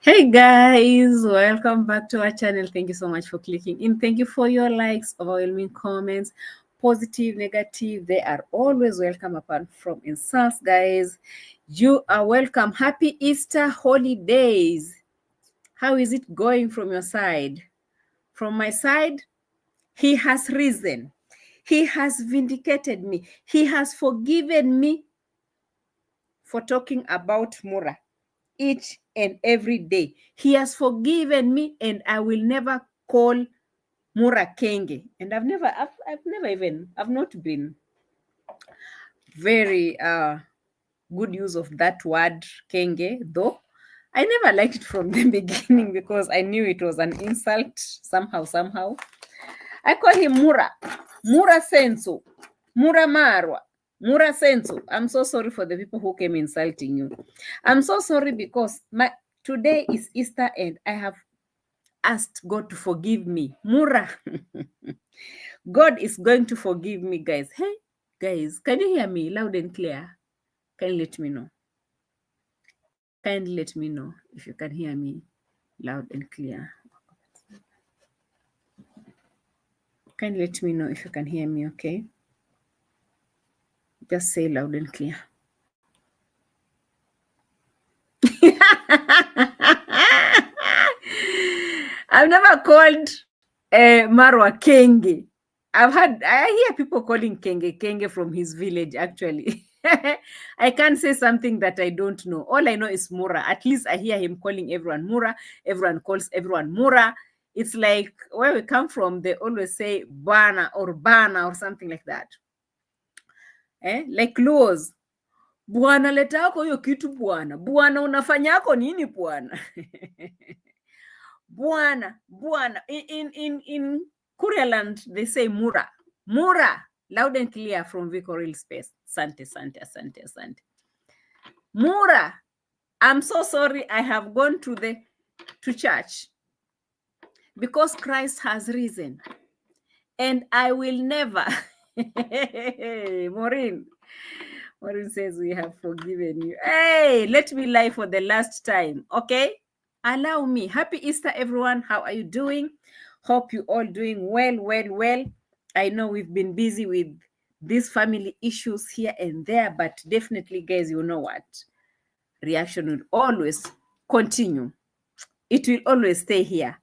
Hey guys, welcome back to our channel. Thank you so much for clicking in. Thank you for your likes, overwhelming comments, positive, negative. They are always welcome apart from insults, guys. You are welcome. Happy Easter holidays. How is it going from your side? From my side, he has risen. He has vindicated me. He has forgiven me for talking about Mura each and every day. He has forgiven me, and I will never call Mura Kenge. And I've not been very good use of that word Kenge, though. I never liked it from the beginning because I knew it was an insult somehow. I call him Mura. Mura Senso. Mura Marwa. Mura Senso. I'm so sorry for the people who came insulting you. I'm so sorry because today is Easter and I have asked God to forgive me. Mura. God is going to forgive me, guys. Hey, guys, can you hear me loud and clear? Can you let me know? Kindly let me know if you can hear me loud and clear. Kindly let me know if you can hear me, okay? Just say loud and clear. I've never called Marwa Kenge. I hear people calling Kenge from his village, actually. I can't say something that I don't know. All I know is Mura. At least I hear him calling everyone Mura. Everyone calls everyone Mura. It's like where we come from, they always say Bana or something like that. Like Luos. Bwana leta yako hiyo kitu bwana. Bwana unafanya yako nini bwana? Bwana. In Korealand, they say Mura. Mura. Loud and clear from Vicoril space. Asante. Mura. I'm so sorry I have gone to church because Christ has risen. And I will never. Maureen says we have forgiven you. Hey, let me lie for the last time, okay? Allow me. Happy Easter, everyone. How are you doing? Hope you all doing well. I know we've been busy with these family issues here and there, but definitely, guys, you know what? Reaction will always continue. It will always stay here.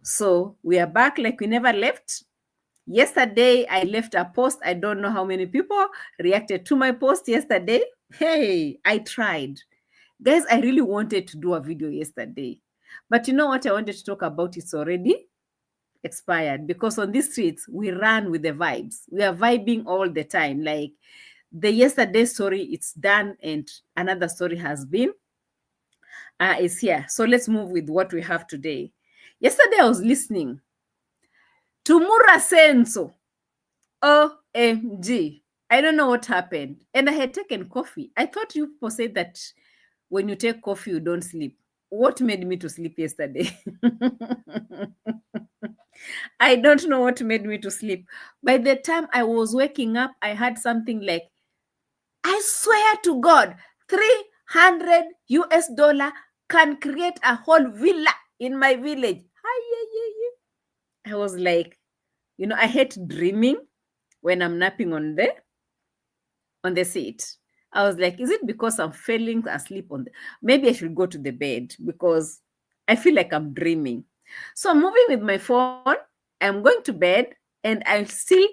So we are back like we never left. Yesterday, I left a post. I don't know how many people reacted to my post yesterday. Hey, I tried. Guys, I really wanted to do a video yesterday. But you know what I wanted to talk about? It's already expired because on these streets, we run with the vibes. We are vibing all the time. Like the yesterday story, it's done and another story has been is here. So let's move with what we have today. Yesterday, I was listening to Mura Senso. OMG. I don't know what happened. And I had taken coffee. I thought you people said that when you take coffee, you don't sleep. What made me to sleep yesterday? I don't know what made me to sleep. By the time I was waking up, I had something like, I swear to God, 300 US dollar can create a whole villa in my village. I was like, I hate dreaming when I'm napping on the seat. I was like, is it because I'm falling asleep maybe I should go to the bed because I feel like I'm dreaming. So I'm moving with my phone. I'm going to bed and I'm still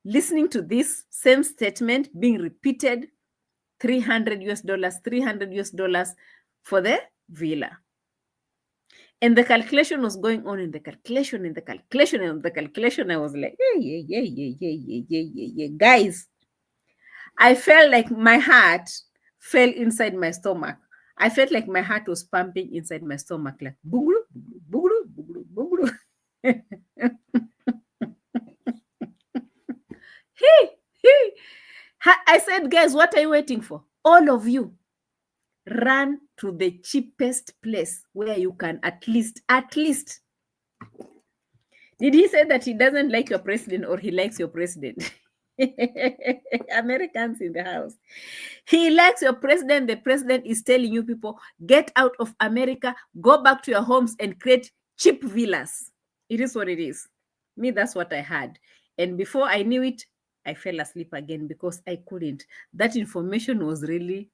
listening to this same statement being repeated. 300 US dollars for the villa. And the calculation was going on in the calculation. I was like, yeah. Guys, I felt like my heart fell inside my stomach. I felt like my heart was pumping inside my stomach, like booglu, booglu. I said, guys, what are you waiting for? All of you, run to the cheapest place where you can at least. Did he say that he doesn't like your president or he likes your president? Americans in the house. He likes your president. The president is telling you people, get out of America, go back to your homes and create cheap villas. It is what it is. Me, that's what I had. And before I knew it, I fell asleep again because I couldn't. That information was really,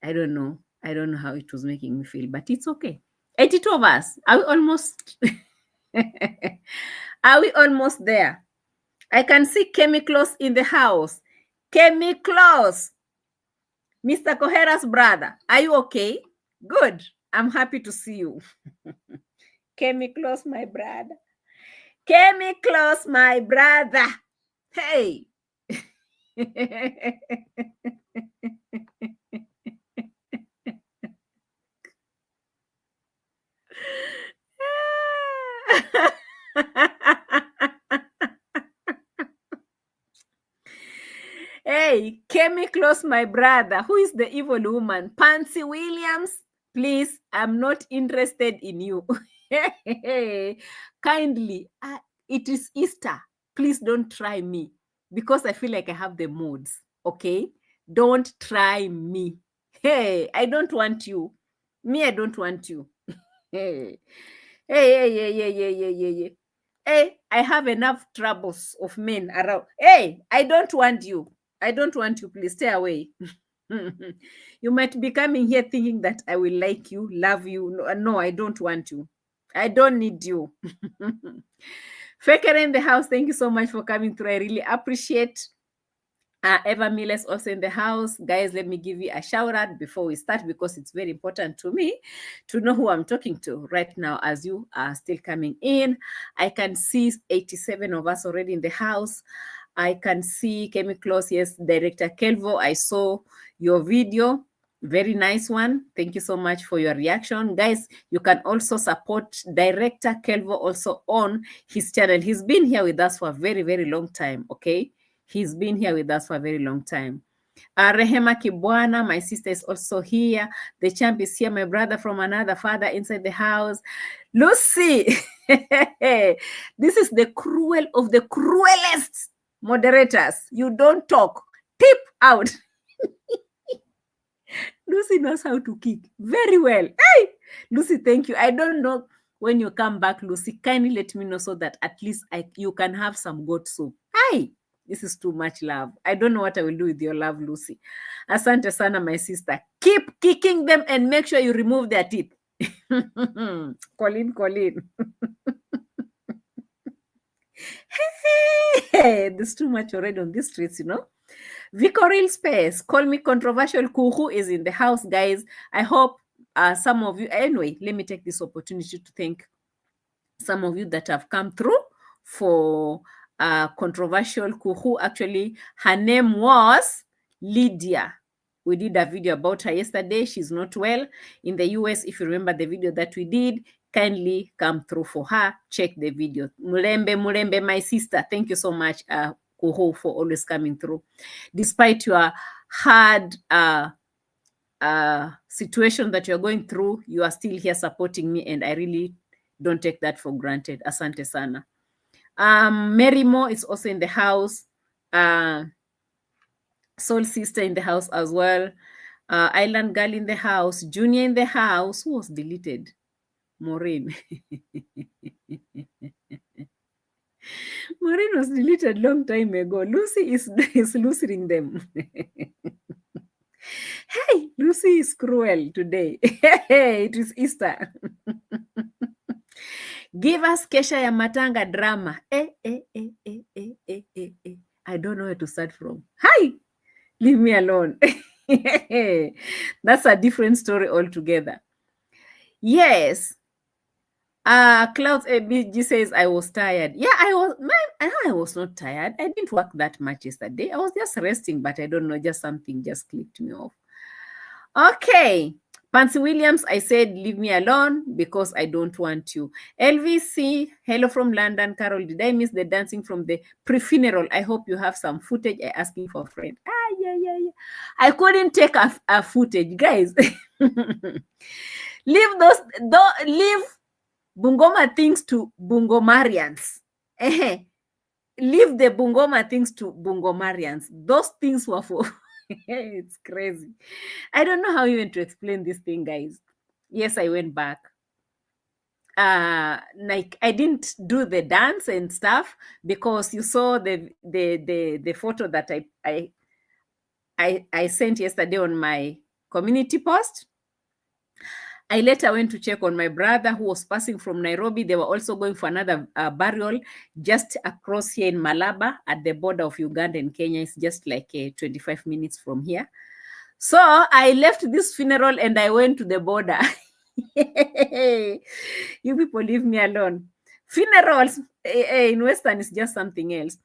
I don't know. I don't know how it was making me feel, but it's okay. 82 of us. Are we almost are we almost there? I can see chemicals in the house. Chemicals. Mr. Kohera's brother. Are you okay? Good. I'm happy to see you. Chemicals, my brother. Chemicals, my brother. Hey. Hey, chemicals, my brother. Who is the evil woman? Pansy Williams? Please, I'm not interested in you. Kindly, it is Easter. Please don't try me because I feel like I have the moods. Okay? Don't try me. Hey, I don't want you. Me, I don't want you. Hey, hey. Hey, I have enough troubles of men around. Hey, I don't want you. I don't want you. Please stay away. You might be coming here thinking that I will like you, love you. No, I don't want you. I don't need you. Faker in the house, thank you so much for coming through. I really appreciate. Eva Miller's also in the house. Guys, let me give you a shout out before we start because it's very important to me to know who I'm talking to right now as you are still coming in. I can see 87 of us already in the house. I can see Chemicals. Yes, Director Kelvo, I saw your video. Very nice one. Thank you so much for your reaction. Guys, you can also support Director Kelvo also on his channel. He's been here with us for a very, very long time, okay? He's been here with us for a very long time. Rehema Kibwana, my sister, is also here. The champ is here, my brother from another father inside the house. Lucy, this is the cruel of the cruelest moderators. You don't talk. Tip out. Lucy knows how to kick very well. Hey, Lucy, thank you. I don't know when you come back, Lucy. Kindly let me know so that at least you can have some goat soup. Hi. This is too much love. I don't know what I will do with your love, Lucy. Asante sana, my sister. Keep kicking them and make sure you remove their teeth. Colin. Hey, there's too much already on these streets, you know. Vicoril Space, call me controversial. Kuhu is in the house, guys. I hope some of you, anyway, let me take this opportunity to thank some of you that have come through for controversial Kuhu. Actually, her name was Lydia. We did a video about her yesterday. She's not well in the US. If you remember the video that we did, kindly come through for her. Check the video. Mulembe, my sister. Thank you so much, Kuhu, for always coming through. Despite your hard situation that you're going through, you are still here supporting me, and I really don't take that for granted. Asante sana. Mary Moore is also in the house. Soul Sister in the house as well. Island Girl in the house. Junior in the house. Who was deleted? Maureen. Maureen was deleted long time ago. Lucy is losing them. Hey, Lucy is cruel today. Hey, it is Easter. Give us Kesha ya Matanga drama. I don't know where to start from. Hi, leave me alone. That's a different story altogether. Yes. Clouds ABG says I was tired. Yeah, I was not tired. I didn't work that much yesterday. I was just resting, but I don't know, just something just clicked me off. Okay. Pansy Williams, I said, leave me alone because I don't want you. LVC, hello from London. Carol, did I miss the dancing from the pre-funeral? I hope you have some footage. I asking for a friend. Yeah. I couldn't take a footage, guys. Leave Bungoma things to Bungomarians. leave the Bungoma things to Bungomarians. Those things were for it's crazy. I don't know how even to explain this thing, guys. Yes, I went back. Like I didn't do the dance and stuff because you saw the photo that I sent yesterday on my community post. I later went to check on my brother who was passing from Nairobi. They were also going for another burial just across here in Malaba at the border of Uganda and Kenya. It's just like 25 minutes from here. So I left this funeral and I went to the border. You people leave me alone. Funerals in Western is just something else.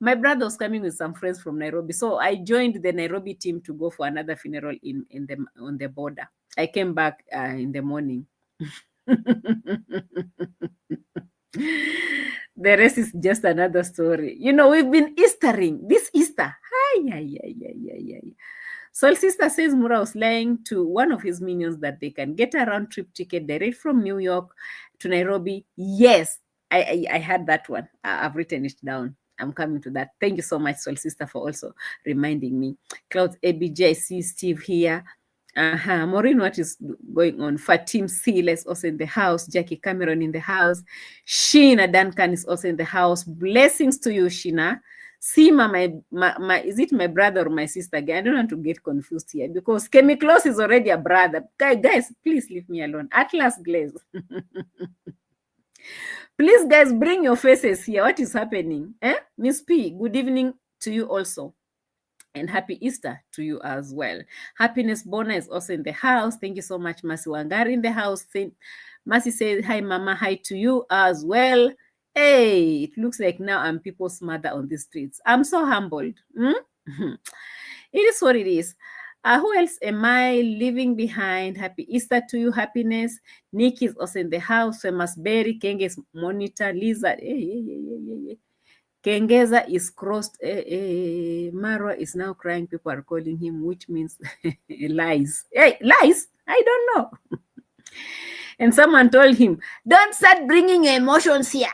My brother was coming with some friends from Nairobi, so I joined the Nairobi team to go for another funeral on the border. I came back in the morning. The rest is just another story. You know, we've been Eastering this Easter. Soul Sister says Mura was lying to one of his minions that they can get a round trip ticket direct from New York to Nairobi. Yes, I had that one. I've written it down. I'm coming to that. Thank you so much, Soul Sister, for also reminding me. Cloud ABJ, I see Steve here. Maureen, what is going on? Fatim Seal is also in the house. Jackie Cameron in the house. Sheena Duncan is also in the house. Blessings to you, Sheena. Sima, my is it my brother or my sister again? I don't want to get confused here because Kemi Close is already a brother. Guys, please leave me alone. Atlas Glaze. Please, guys, bring your faces here. What is happening? Miss P, good evening to you also. And happy Easter to you as well. Happiness Bona is also in the house. Thank you so much, Masi Wangari in the house. Masi says, hi, Mama. Hi to you as well. Hey, it looks like now I'm people's mother on the streets. I'm so humbled. It is what it is. Who else am I leaving behind? Happy Easter to you, Happiness. Nick is also in the house. Famous Berry, Kenge's monitor, Lizard. Kengeza is crossed. Marwa is now crying. People are calling him, which means lies. Hey, lies? I don't know. And someone told him, don't start bringing your emotions here.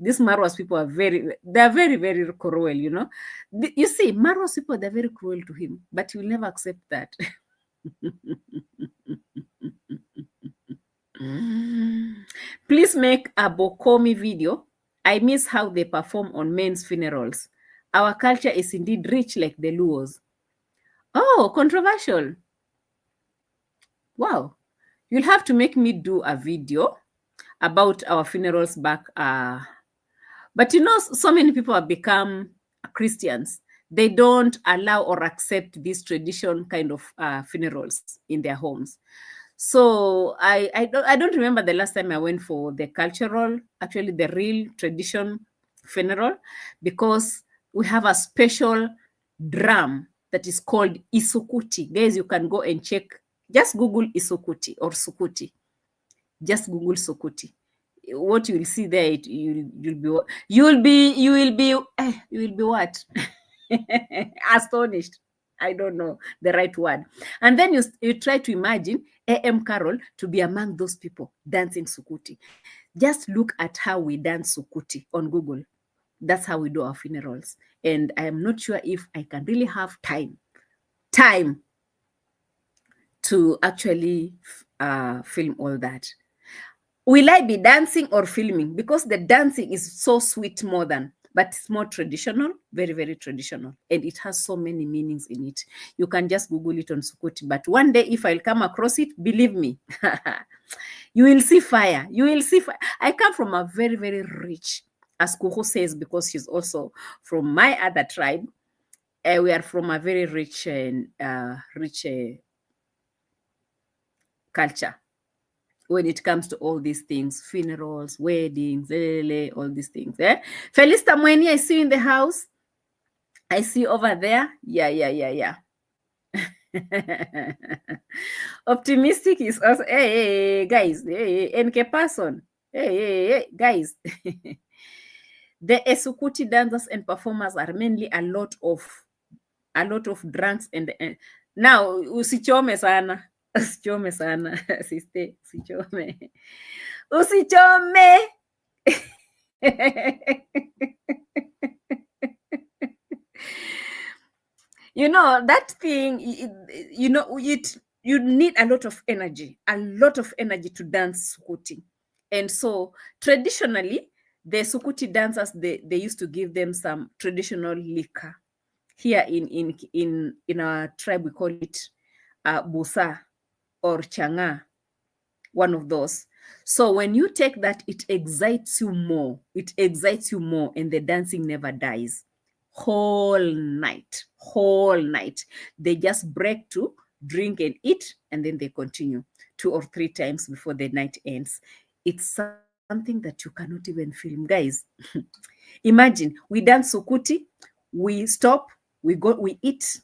These Marwa's people are they're very, very cruel, you know. You see, Marwa's people, they're very cruel to him, but he will never accept that. Please make a Bokomi video. I miss how they perform on men's funerals. Our culture is indeed rich like the Luos. Oh, controversial. Wow. You'll have to make me do a video about our funerals back. But you know, so many people have become Christians. They don't allow or accept this tradition kind of funerals in their homes. So I don't remember the last time I went for the cultural, actually the real tradition funeral, because we have a special drum that is called isukuti. Guys, you can go and check. Just Google isukuti or sukuti. Just Google sukuti. What you will see there, you will be what? Astonished. I don't know the right word. And then you try to imagine A.M Qarol to be among those people dancing sukuti. Just look at how we dance sukuti on Google. That's how we do our funerals. And I am not sure if I can really have time to actually film all that. Will I be dancing or filming? Because the dancing is so sweet more than, but it's more traditional, very, very traditional. And it has so many meanings in it. You can just Google it on Sukuti. But one day, if I'll come across it, believe me, you will see fire. You will see fire. I come from a very, very rich, as Kuhu says, because she's also from my other tribe. We are from a very rich culture when it comes to all these things, funerals, weddings, all these things. Felista Mweni, I see you in the house. I see you over there. Yeah. Optimistic is also, hey, guys, NK person, hey, guys. The Esukuti dancers and performers are mainly a lot of drunks and now usichome sana. Usichome sana, sister. Usichome. You know, that thing, you need a lot of energy, to dance sukuti. And so traditionally, the sukuti dancers, they used to give them some traditional liquor. Here in our tribe, we call it busa or changa, one of those. So when you take that, it excites you more. And the dancing never dies. Whole night. They just break to drink and eat, and then they continue 2 or 3 times before the night ends. It's something that you cannot even film, guys. Imagine, we dance sukuti, we stop, we eat,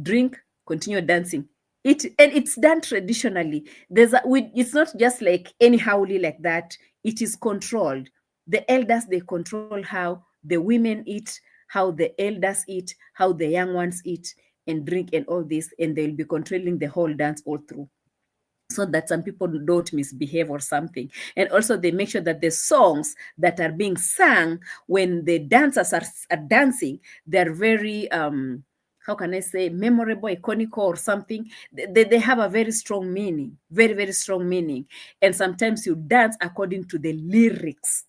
drink, continue dancing. It's done traditionally. It's not just like anyhowly like that. It is controlled. The elders, they control how the women eat, how the elders eat, how the young ones eat and drink and all this, and they'll be controlling the whole dance all through, so that some people don't misbehave or something. And also they make sure that the songs that are being sung when the dancers are dancing, they're very how can I say, memorable, iconic or something. They have a very strong meaning, very strong meaning. And sometimes you dance according to the lyrics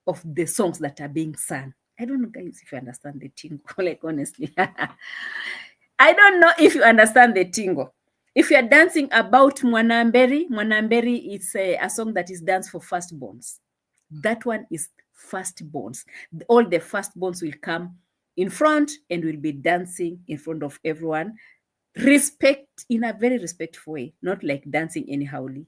of the songs that are being sung. I don't know, guys, if you understand the tingo. Like, honestly, I don't know if you understand the tingo. If you're dancing about Mwanamberi is a song that is danced for firstborns. That one is firstborns. All the firstborns will come in front and will be dancing in front of everyone. Respect, in a very respectful way, not like dancing anyhowly,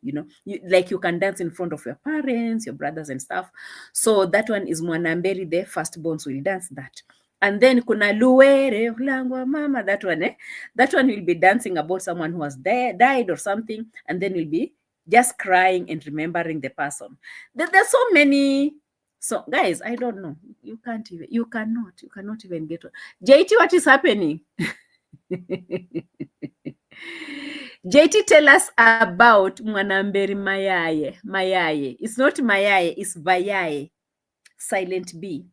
like you can dance in front of your parents, your brothers and stuff. So that one is Mwanamberi, the firstborns will dance that. And then kuna luwere ulangwa mama, that one will be dancing about someone who has died or something, and then will be just crying and remembering the person. There's so many. So guys, I don't know, you cannot even get. JT, what is happening? JT, tell us about Mwanamberi Mayaye. Mayaye. It's not Mayaye, it's Vayaye. Silent B.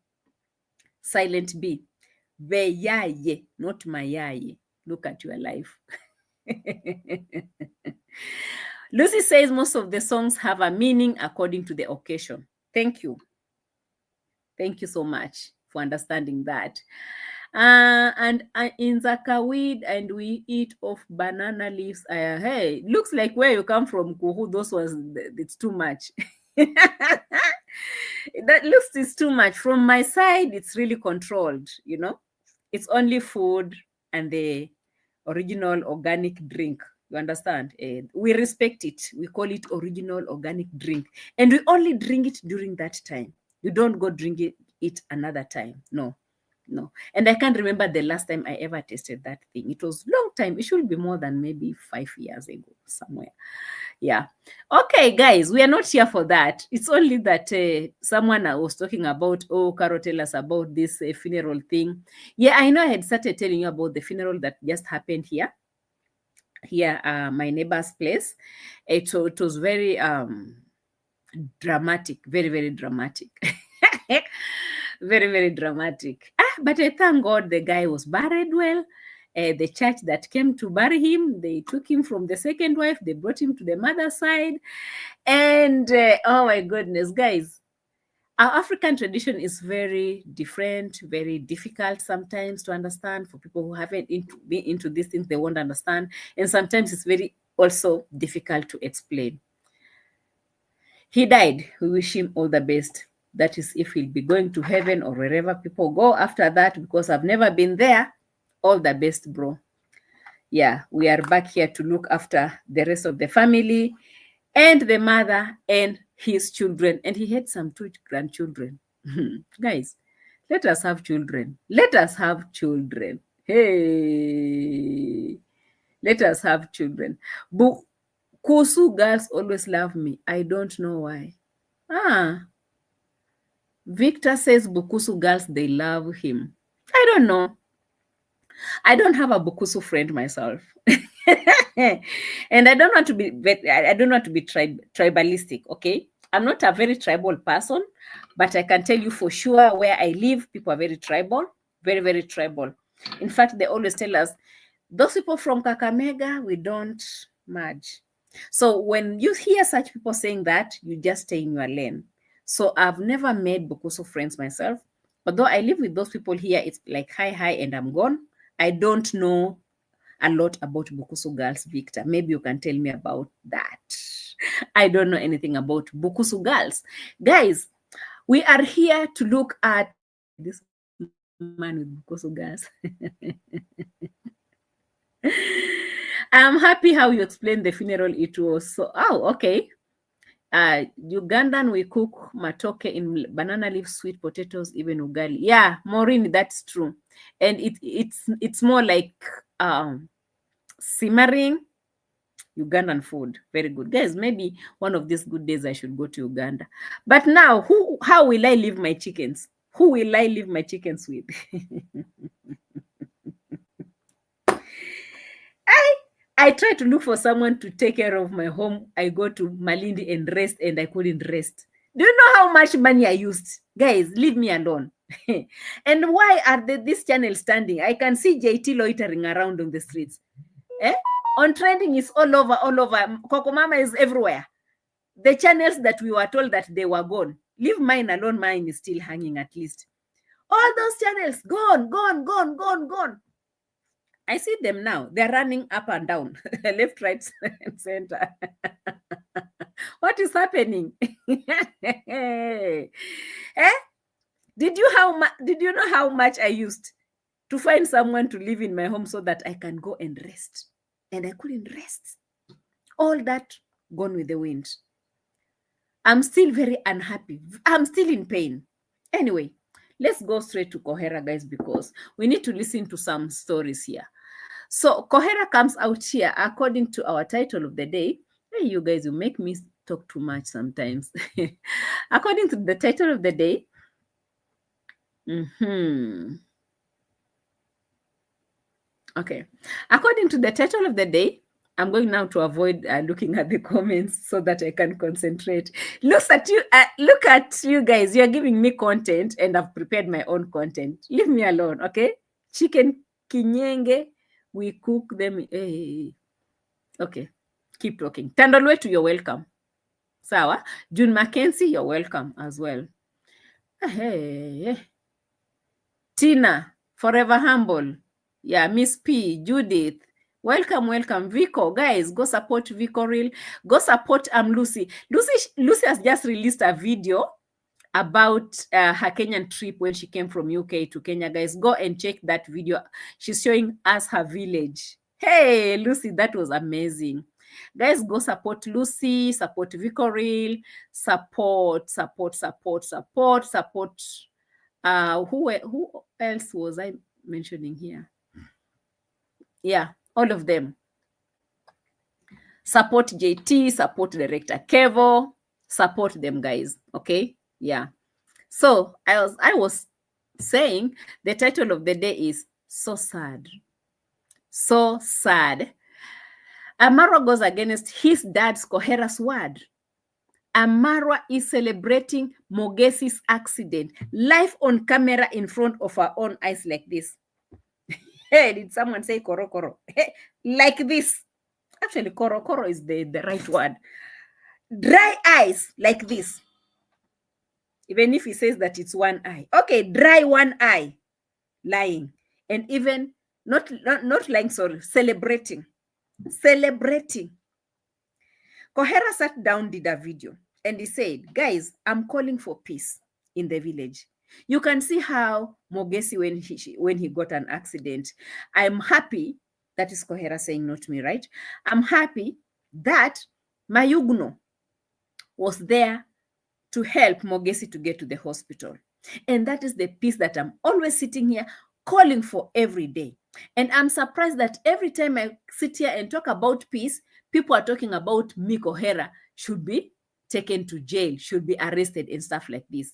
Vayaye, not Mayaye. Look at your life. Lucy says most of the songs have a meaning according to the occasion. Thank you. Thank you so much for understanding that. And in Zakawid, and we eat off banana leaves. Hey, looks like where you come from, Kuhu, those ones, it's too much. That looks is too much. From my side, it's really controlled, It's only food and the original organic drink. You understand? We respect it. We call it original organic drink. And we only drink it during that time. You don't go drink it another time. No. And I can't remember the last time I ever tasted that thing. It was long time. It should be more than maybe 5 years ago somewhere. Yeah. Okay, guys, we are not here for that. It's only that someone I was talking about, Qarol, tell us about this funeral thing. Yeah, I know I had started telling you about the funeral that just happened here, my neighbor's place. It was very dramatic, very dramatic. Very dramatic. But I thank God the guy was buried well. The church that came to bury him, they took him from the second wife, they brought him to the mother's side. And oh my goodness, guys, our African tradition is very different, very difficult sometimes to understand. For people who haven't been into these things, they won't understand. And sometimes it's very also difficult to explain. He died. We wish him all the best. That is, if he'll be going to heaven or wherever people go after that, because I've never been there. All the best, bro. Yeah, we are back here to look after the rest of the family and the mother and his children. And he had some 2 grandchildren. Guys, let us have children. Hey, let us have children. But Kusu girls always love me. I don't know why. Victor says Bukusu girls, they love him. I don't know. I don't have a Bukusu friend myself. And I don't want to be tribalistic, okay? I'm not a very tribal person, but I can tell you for sure where I live, people are very tribal, very tribal. In fact, they always tell us, those people from Kakamega, we don't merge. So when you hear such people saying that, you just stay in your lane. So I've never made Bukusu friends myself. Although I live with those people here, it's like hi, and I'm gone. I don't know a lot about Bukusu girls, Victor. Maybe you can tell me about that. I don't know anything about Bukusu girls. Guys, we are here to look at this man with Bukusu girls. I'm happy how you explained the funeral. It was so, okay. Ugandan, we cook matoke in banana leaf, sweet potatoes, even ugali. Yeah, Maureen, that's true. And it's more like simmering Ugandan food. Very good. Guys, maybe one of these good days I should go to Uganda. But now, how will I leave my chickens? Who will I leave my chickens with? I tried to look for someone to take care of my home. I go to Malindi and rest, and I couldn't rest. Do you know how much money I used? Guys, leave me alone. And why are this channel standing? I can see JT loitering around on the streets. On trending is all over. Coco Mama is everywhere. The channels that we were told that they were gone. Leave mine alone. Mine is still hanging at least. All those channels, gone. I see them now. They're running up and down, left, right, and center. What is happening? Did you know how much I used to find someone to live in my home so that I can go and rest? And I couldn't rest. All that gone with the wind. I'm still very unhappy. I'm still in pain. Anyway, let's go straight to Kohera, guys, because we need to listen to some stories here. So Kohera comes out here according to our title of the day. Hey, you guys, you make me talk too much sometimes. According to the title of the day. Okay. According to the title of the day, I'm going now to avoid looking at the comments so that I can concentrate. Look at you guys. You're giving me content and I've prepared my own content. Leave me alone, okay? Chicken kinyenge, we cook them. Hey. Okay, keep talking. Tandolwetu, you're welcome. Sawa. June Mackenzie, you're welcome as well. Hey. Tina, forever humble. Yeah, Miss P, Judith, welcome. Vico, guys, go support Vico Real. Go support Lucy. Lucy has just released a video about her Kenyan trip when she came from UK to Kenya. Guys, go and check that video. She's showing us her village. Hey, Lucy, that was amazing. Guys, go support Lucy, support Vico Real, support. Who else was I mentioning here? Yeah, all of them. Support JT, support Director Kevo, support them, guys. Okay, yeah. So I was saying the title of the day is So Sad. So sad. Marwa goes against his dad's Kohera's word. Marwa is celebrating Mogesi's accident live on camera in front of her own eyes like this. Hey, did someone say koro koro? Hey, like this. Actually, koro koro is the right word. Dry eyes like this. Even if he says that it's one eye. Okay, dry one eye. Lying. And even not lying, sorry, celebrating. Kohera sat down, did a video, and he said, guys, I'm calling for peace in the village. You can see how Mogesi, when he got an accident, I'm happy, that is Kohera saying, not me, right? I'm happy that Mayugno was there to help Mogesi to get to the hospital. And that is the peace that I'm always sitting here calling for every day. And I'm surprised that every time I sit here and talk about peace, people are talking about me, Kohera, should be taken to jail, should be arrested and stuff like this.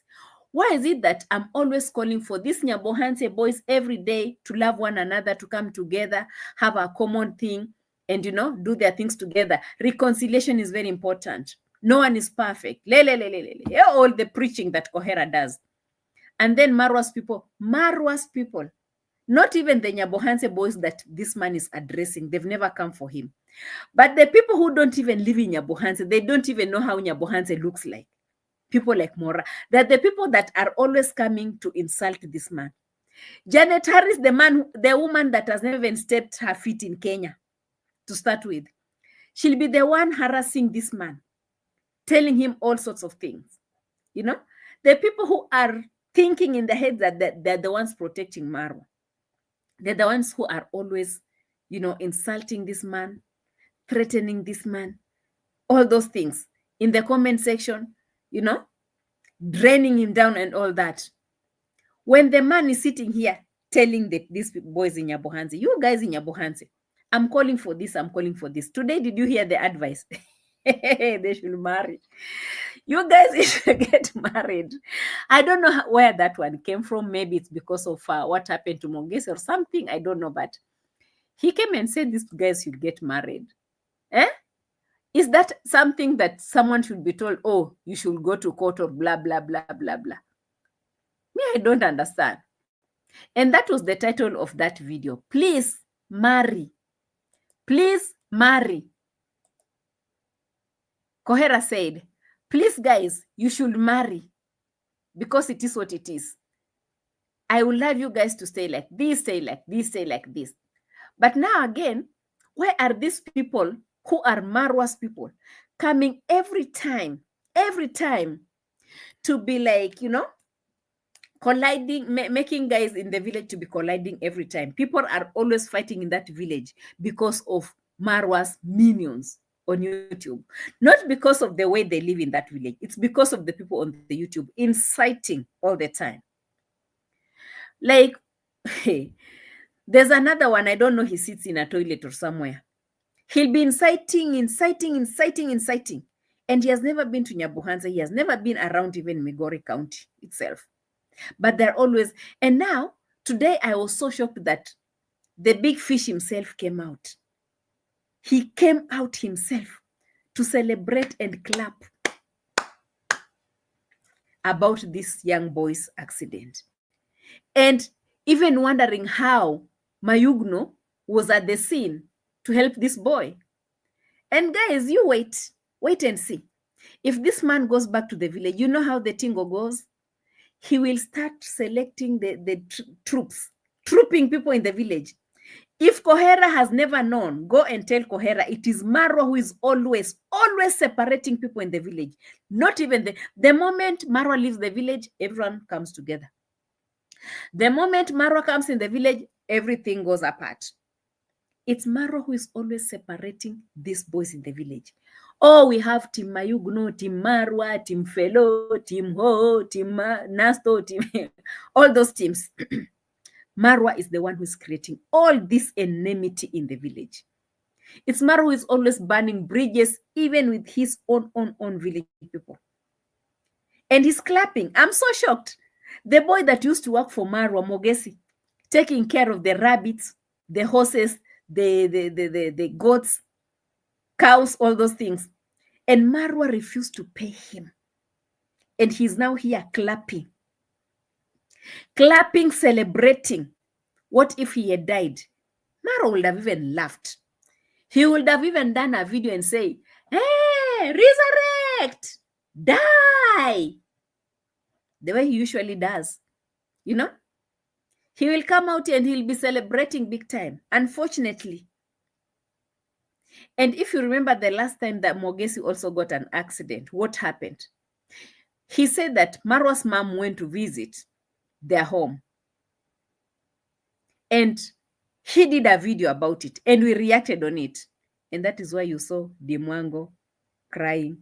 Why is it that I'm always calling for these Nyabohanse boys every day to love one another, to come together, have a common thing, and, do their things together? Reconciliation is very important. No one is perfect. All the preaching that Kohera does. And then Marwa's people, Not even the Nyabohanse boys that this man is addressing, they've never come for him. But the people who don't even live in Nyabohanse, they don't even know how Nyabohanse looks like. People like Mora, they're the people that are always coming to insult this man. Janet Harris, the woman that has never even stepped her feet in Kenya to start with, she'll be the one harassing this man, telling him all sorts of things. You know, the people who are thinking in the head that they're the ones protecting Marwa. They're the ones who are always, insulting this man, threatening this man, all those things in the comment section, draining him down and all that. When the man is sitting here telling these boys in Nyabohanse, you guys in Nyabohanse, I'm calling for this, I'm calling for this. Today, did you hear the advice? They should marry. You guys should get married. I don't know where that one came from. Maybe it's because of what happened to Mogesi or something. I don't know. But he came and said these guys should get married. Is that something that someone should be told, oh, you should go to court or blah, blah, blah, blah, blah? Me, I don't understand. And that was the title of that video. Please marry. Please marry. Kohera said, please, guys, you should marry because it is what it is. I would love you guys to stay like this, stay like this, stay like this. But now again, where are these people who are Marwa's people coming every time to be like, colliding, making guys in the village to be colliding every time? People are always fighting in that village because of Marwa's minions on YouTube, not because of the way they live in that village. It's because of the people on the YouTube inciting all the time. Like, hey, there's another one. I don't know. He sits in a toilet or somewhere. He'll be inciting. And he has never been to Nyabohanse. He has never been around even Migori County itself. But they're always, and now, today I was so shocked that the big fish himself came out. He came out himself to celebrate and clap about this young boy's accident. And even wondering how Mayugno was at the scene to help this boy. And guys, you wait and see. If this man goes back to the village, you know how the Tingo goes? He will start selecting the troops, trooping people in the village. If Kohera has never known, go and tell Kohera it is Marwa who is always separating people in the village. Not even the moment Marwa leaves the village, everyone comes together. The moment Marwa comes in the village, everything goes apart. It's Marwa who is always separating these boys in the village. Oh, we have Team Mayugno, Team Marwa, Team Fellow, Team Ho, Team Nasto, Team all those teams. Marwa is the one who is creating all this enmity in the village. It's Marwa who is always burning bridges, even with his own village people. And he's clapping. I'm so shocked. The boy that used to work for Marwa, Mogesi, taking care of the rabbits, the horses, the goats, cows, all those things. And Marwa refused to pay him. And he's now here clapping, celebrating. What if he had died? Marwa would have even laughed. He would have even done a video and say, hey, resurrect, die. The way he usually does, He will come out and he'll be celebrating big time, unfortunately. And if you remember the last time that Mogesi also got an accident, what happened? He said that Marwa's mom went to visit their home. And he did a video about it and we reacted on it. And that is why you saw Dimwango crying,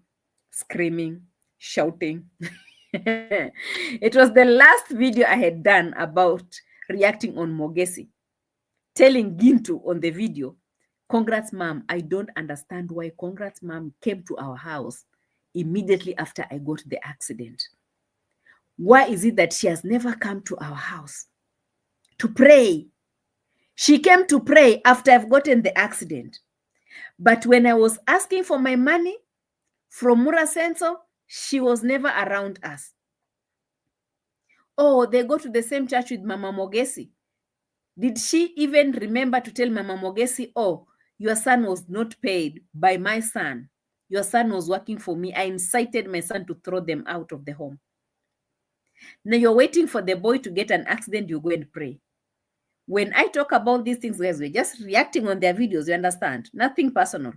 screaming, shouting. It was the last video I had done about reacting on Mogesi, telling Gintu on the video, congrats, mom. I don't understand why congrats, mom came to our house immediately after I got the accident. Why is it that she has never come to our house to pray? She came to pray after I've gotten the accident. But when I was asking for my money from Mura Senso, she was never around us. Oh, they go to the same church with Mama Mogesi. Did she even remember to tell Mama Mogesi, oh, your son was not paid by my son. Your son was working for me. I incited my son to throw them out of the home. Now you're waiting for the boy to get an accident, you go and pray. When I talk about these things, guys, we're just reacting on their videos, you understand? Nothing personal.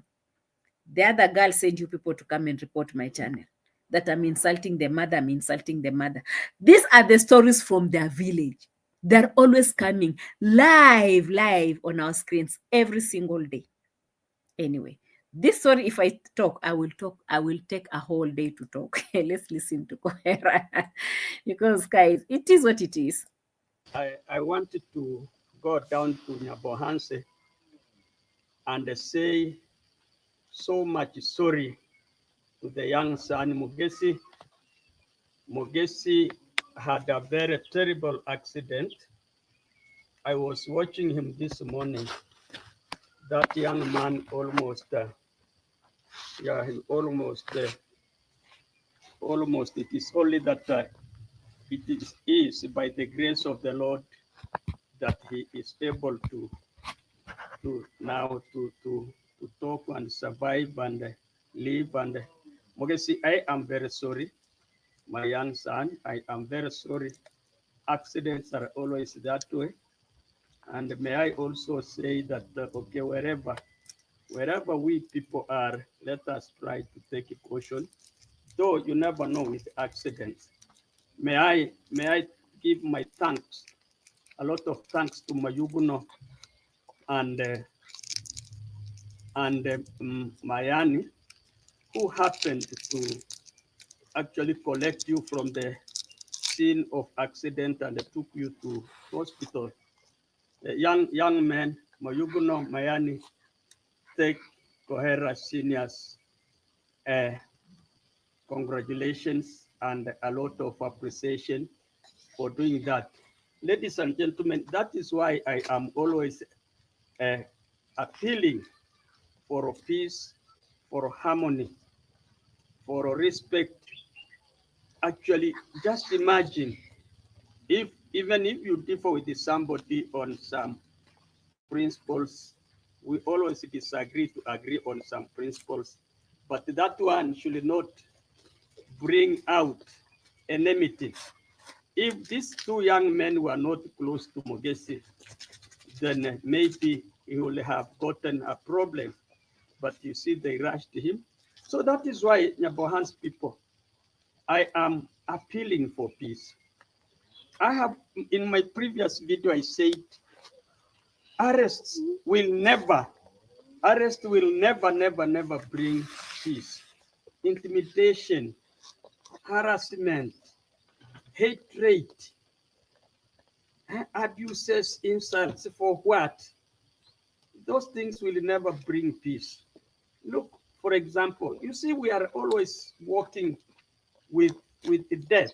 The other girl said you people to come and report my channel, that I'm insulting the mother, I'm insulting the mother. These are the stories from their village. They're always coming live on our screens every single day. Anyway, this story, if I will take a whole day to talk. Let's listen to Kohera. Because, guys, it is what it is. I wanted to go down to Nyabohanse and say so much sorry to the young son Mogesi. Mogesi had a very terrible accident. I was watching him this morning. That young man almost, it is only that it is by the grace of the Lord that he is able to talk and survive and live. And Mogesi, I am very sorry, my young son. I am very sorry. Accidents are always that way. And may I also say that, okay, wherever we people are, let us try to take a caution, though you never know with accidents. May I give my thanks, a lot of thanks to Mayuguno and Mayani, who happened to actually collect you from the scene of accident and took you to hospital. Young men, Mayuguno, Mayani, take Kohera seniors congratulations and a lot of appreciation for doing that. Ladies and gentlemen, that is why I am always appealing for peace, for harmony, for respect. Actually, just imagine even if you differ with somebody on some principles, we always disagree to agree on some principles, but that one should not bring out enmity. If these two young men were not close to Mogesi, then maybe he would have gotten a problem. But you see, they rushed him. So that is why, Nyabohan's people, I am appealing for peace. I have, in my previous video, I said, arrest will never bring peace. Intimidation, harassment, hatred, abuses, insults, for what? Those things will never bring peace. Look, for example, you see, we are always working with death.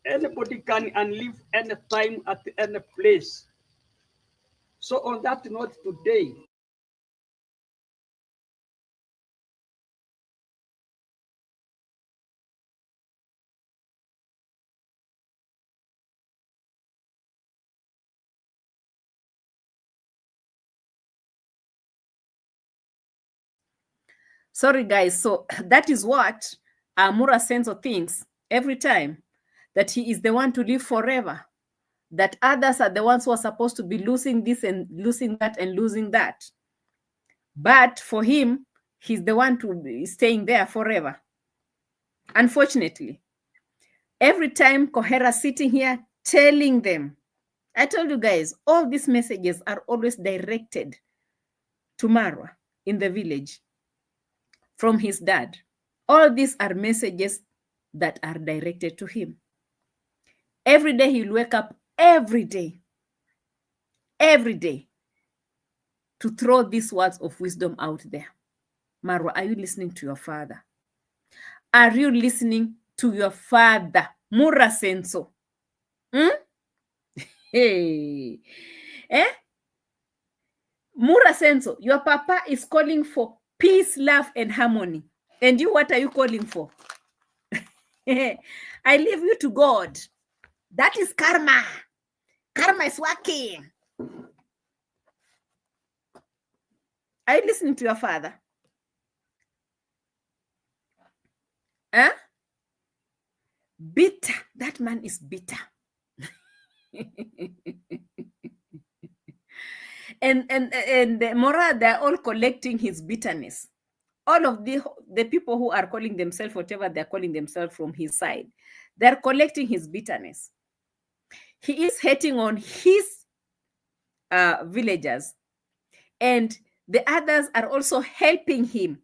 Anybody can live any time at any place. So on that note today, Sorry, guys. So that is what Mura Senso thinks every time, that he is the one to live forever, that others are the ones who are supposed to be losing this and losing that and losing that. But for him, he's the one to be staying there forever. Unfortunately, every time Kohera sitting here telling them, I told you guys, all these messages are always directed to Marwa in the village from his dad. All these are messages that are directed to him. Every day he'll wake up, every day, to throw these words of wisdom out there. Marwa, are you listening to your father? Are you listening to your father? Mura Senso. Hey. Mura Senso, your papa is calling for peace, love, and harmony. And you, what are you calling for? I leave you to God. That is karma. Karma is working. Are you listening to your father? Huh? Bitter. That man is bitter. and Mora, they're all collecting his bitterness. All of the people who are calling themselves whatever they're calling themselves from his side, they're collecting his bitterness. He is hating on his villagers, and the others are also helping him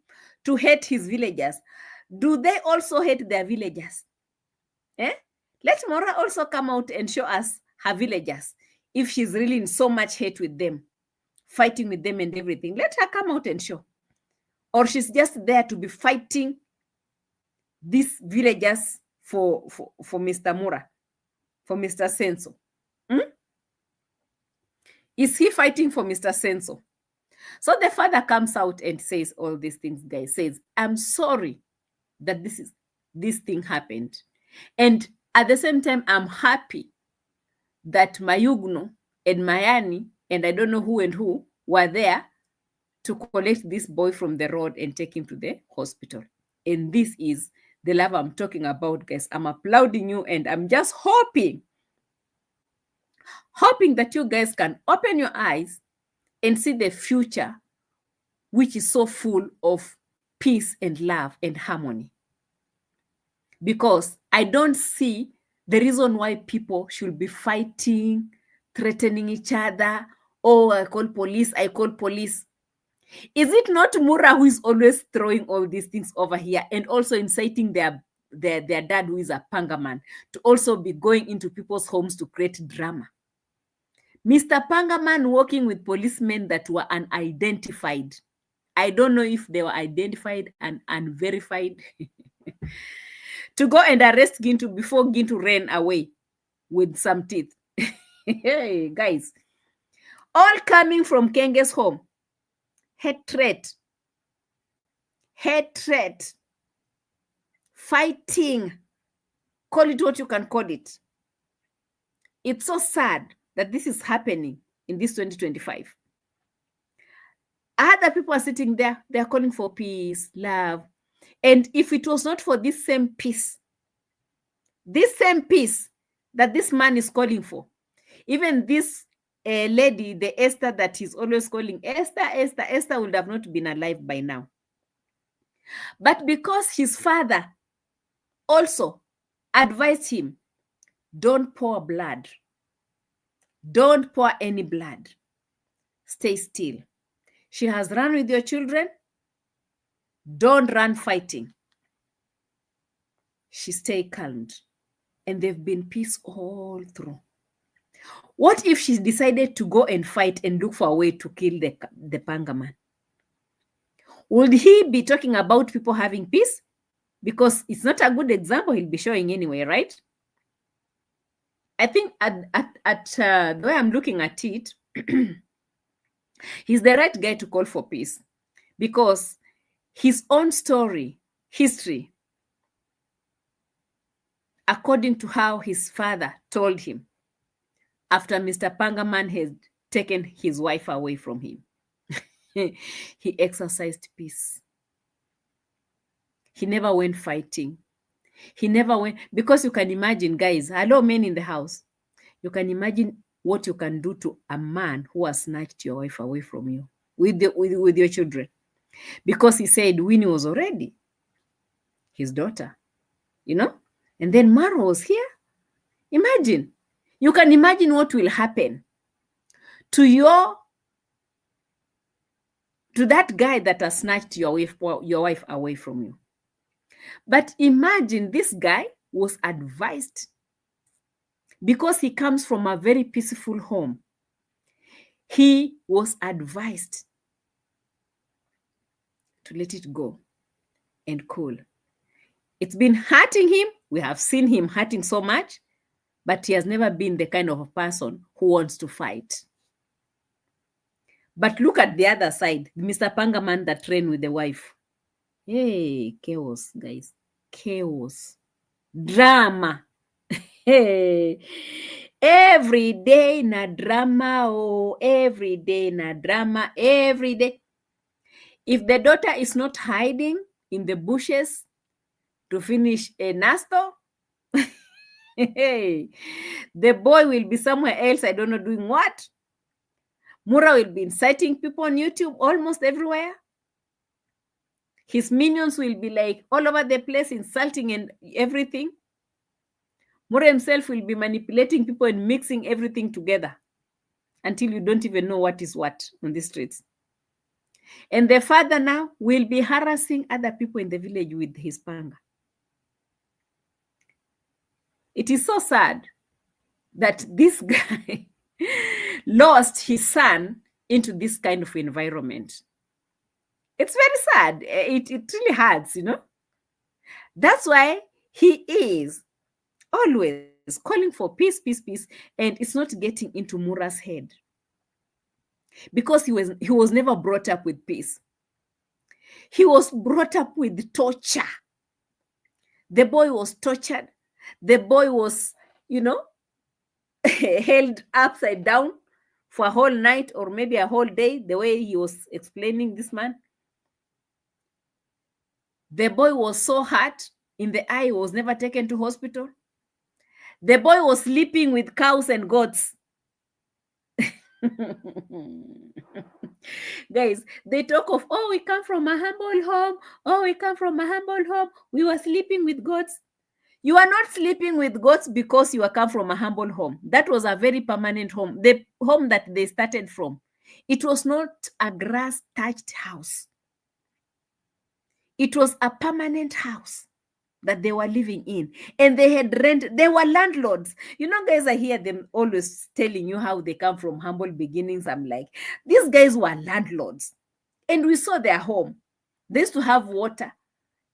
to hate his villagers. Do they also hate their villagers? Eh? Let Mora also come out and show us her villagers, if she's really in so much hate with them, fighting with them and everything. Let her come out and show. Or she's just there to be fighting these villagers for Mr. Mura, for Mr. Senso. Is he fighting for Mr. Senso? So the father comes out and says all these things, guys. Says, I'm sorry that this thing happened. And at the same time, I'm happy that Mayugno and Mayani and I don't know who and who were there to collect this boy from the road and take him to the hospital. And this is the love I'm talking about, guys. I'm applauding you, and I'm just hoping that you guys can open your eyes and see the future, which is so full of peace and love and harmony. Because I don't see the reason why people should be fighting, threatening each other. Oh, I call police. Is it not Mura who is always throwing all these things over here and also inciting their dad, who is a Pangaman, to also be going into people's homes to create drama? Mr. Pangaman working with policemen that were unidentified. I don't know if they were identified and unverified. To go and arrest Gintu before Gintu ran away with some teeth. Hey, guys. All coming from Kenge's home. Hatred. Fighting. Call it what you can call it. It's so sad that this is happening in this 2025. Other people are sitting there. They're calling for peace, love. And if it was not for this same peace that this man is calling for, even this lady, the Esther that he's always calling, Esther would have not been alive by now. But because his father also advised him, don't pour blood. Don't pour any blood. Stay still. She has run with your children. Don't run fighting. She stayed calm. And they've been peace all through. What if she decided to go and fight and look for a way to kill the Pangaman? Would he be talking about people having peace? Because it's not a good example he'll be showing anyway, right? I think at the way I'm looking at it, he's the right guy to call for peace, because his own history, according to how his father told him, after Mr. Pangaman had taken his wife away from him, he exercised peace. He never went fighting. He never went, because you can imagine, guys, hello men in the house, you can imagine what you can do to a man who has snatched your wife away from you with your children. Because he said Winnie was already his daughter, and then Marwa was here. Imagine. You can imagine what will happen to that guy that has snatched your wife away from you. But imagine this guy was advised, because he comes from a very peaceful home. He was advised to let it go and cool. It's been hurting him. We have seen him hurting so much, but he has never been the kind of a person who wants to fight. But look at the other side, Mr. Pangaman that ran with the wife. Hey, chaos, guys. Chaos. Drama. Hey. Every day na drama, oh, every day na drama, every day. If the daughter is not hiding in the bushes to finish a nasto, hey, the boy will be somewhere else, I don't know doing what. Mura will be inciting people on YouTube almost everywhere. His minions will be like all over the place, insulting and everything. Mura himself will be manipulating people and mixing everything together until you don't even know what is what on the streets. And the father now will be harassing other people in the village with his panga. It is so sad that this guy lost his son into this kind of environment. It's very sad. It really hurts, you know. That's why he is always calling for peace, peace, peace, and it's not getting into Mura's head because he was never brought up with peace. He was brought up with torture. The boy was tortured. The boy was, you know, held upside down for a whole night or maybe a whole day, the way he was explaining this man. The boy was so hurt in the eye, was never taken to hospital. The boy was sleeping with cows and goats. Guys, they talk of, oh, we come from a humble home. Oh, we come from a humble home. We were sleeping with goats. You are not sleeping with goats because you come from a humble home. That was a very permanent home. The home that they started from. It was not a grass-thatched house. It was a permanent house that they were living in. And they had rent. They were landlords. You know, guys, I hear them always telling you how they come from humble beginnings. I'm like, these guys were landlords. And we saw their home. They used to have water.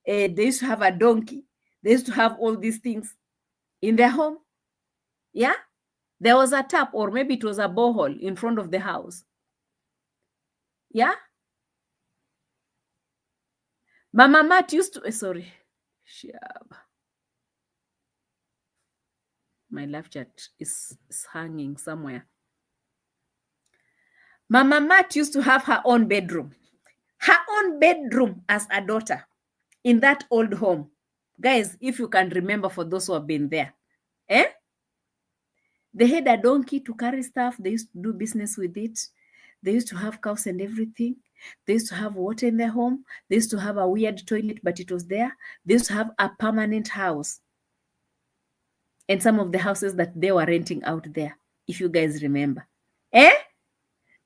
They used to have a donkey. They used to have all these things in their home. Yeah? There was a tap, or maybe it was a borehole in front of the house. Yeah? Mama Matt used to, sorry. My live chat is hanging somewhere. Mama Matt used to have her own bedroom. Her own bedroom as a daughter in that old home. Guys, if you can remember, for those who have been there. They had a donkey to carry stuff. They used to do business with it. They used to have cows and everything. They used to have water in their home. They used to have a weird toilet, but it was there. They used to have a permanent house. And some of the houses that they were renting out there, if you guys remember.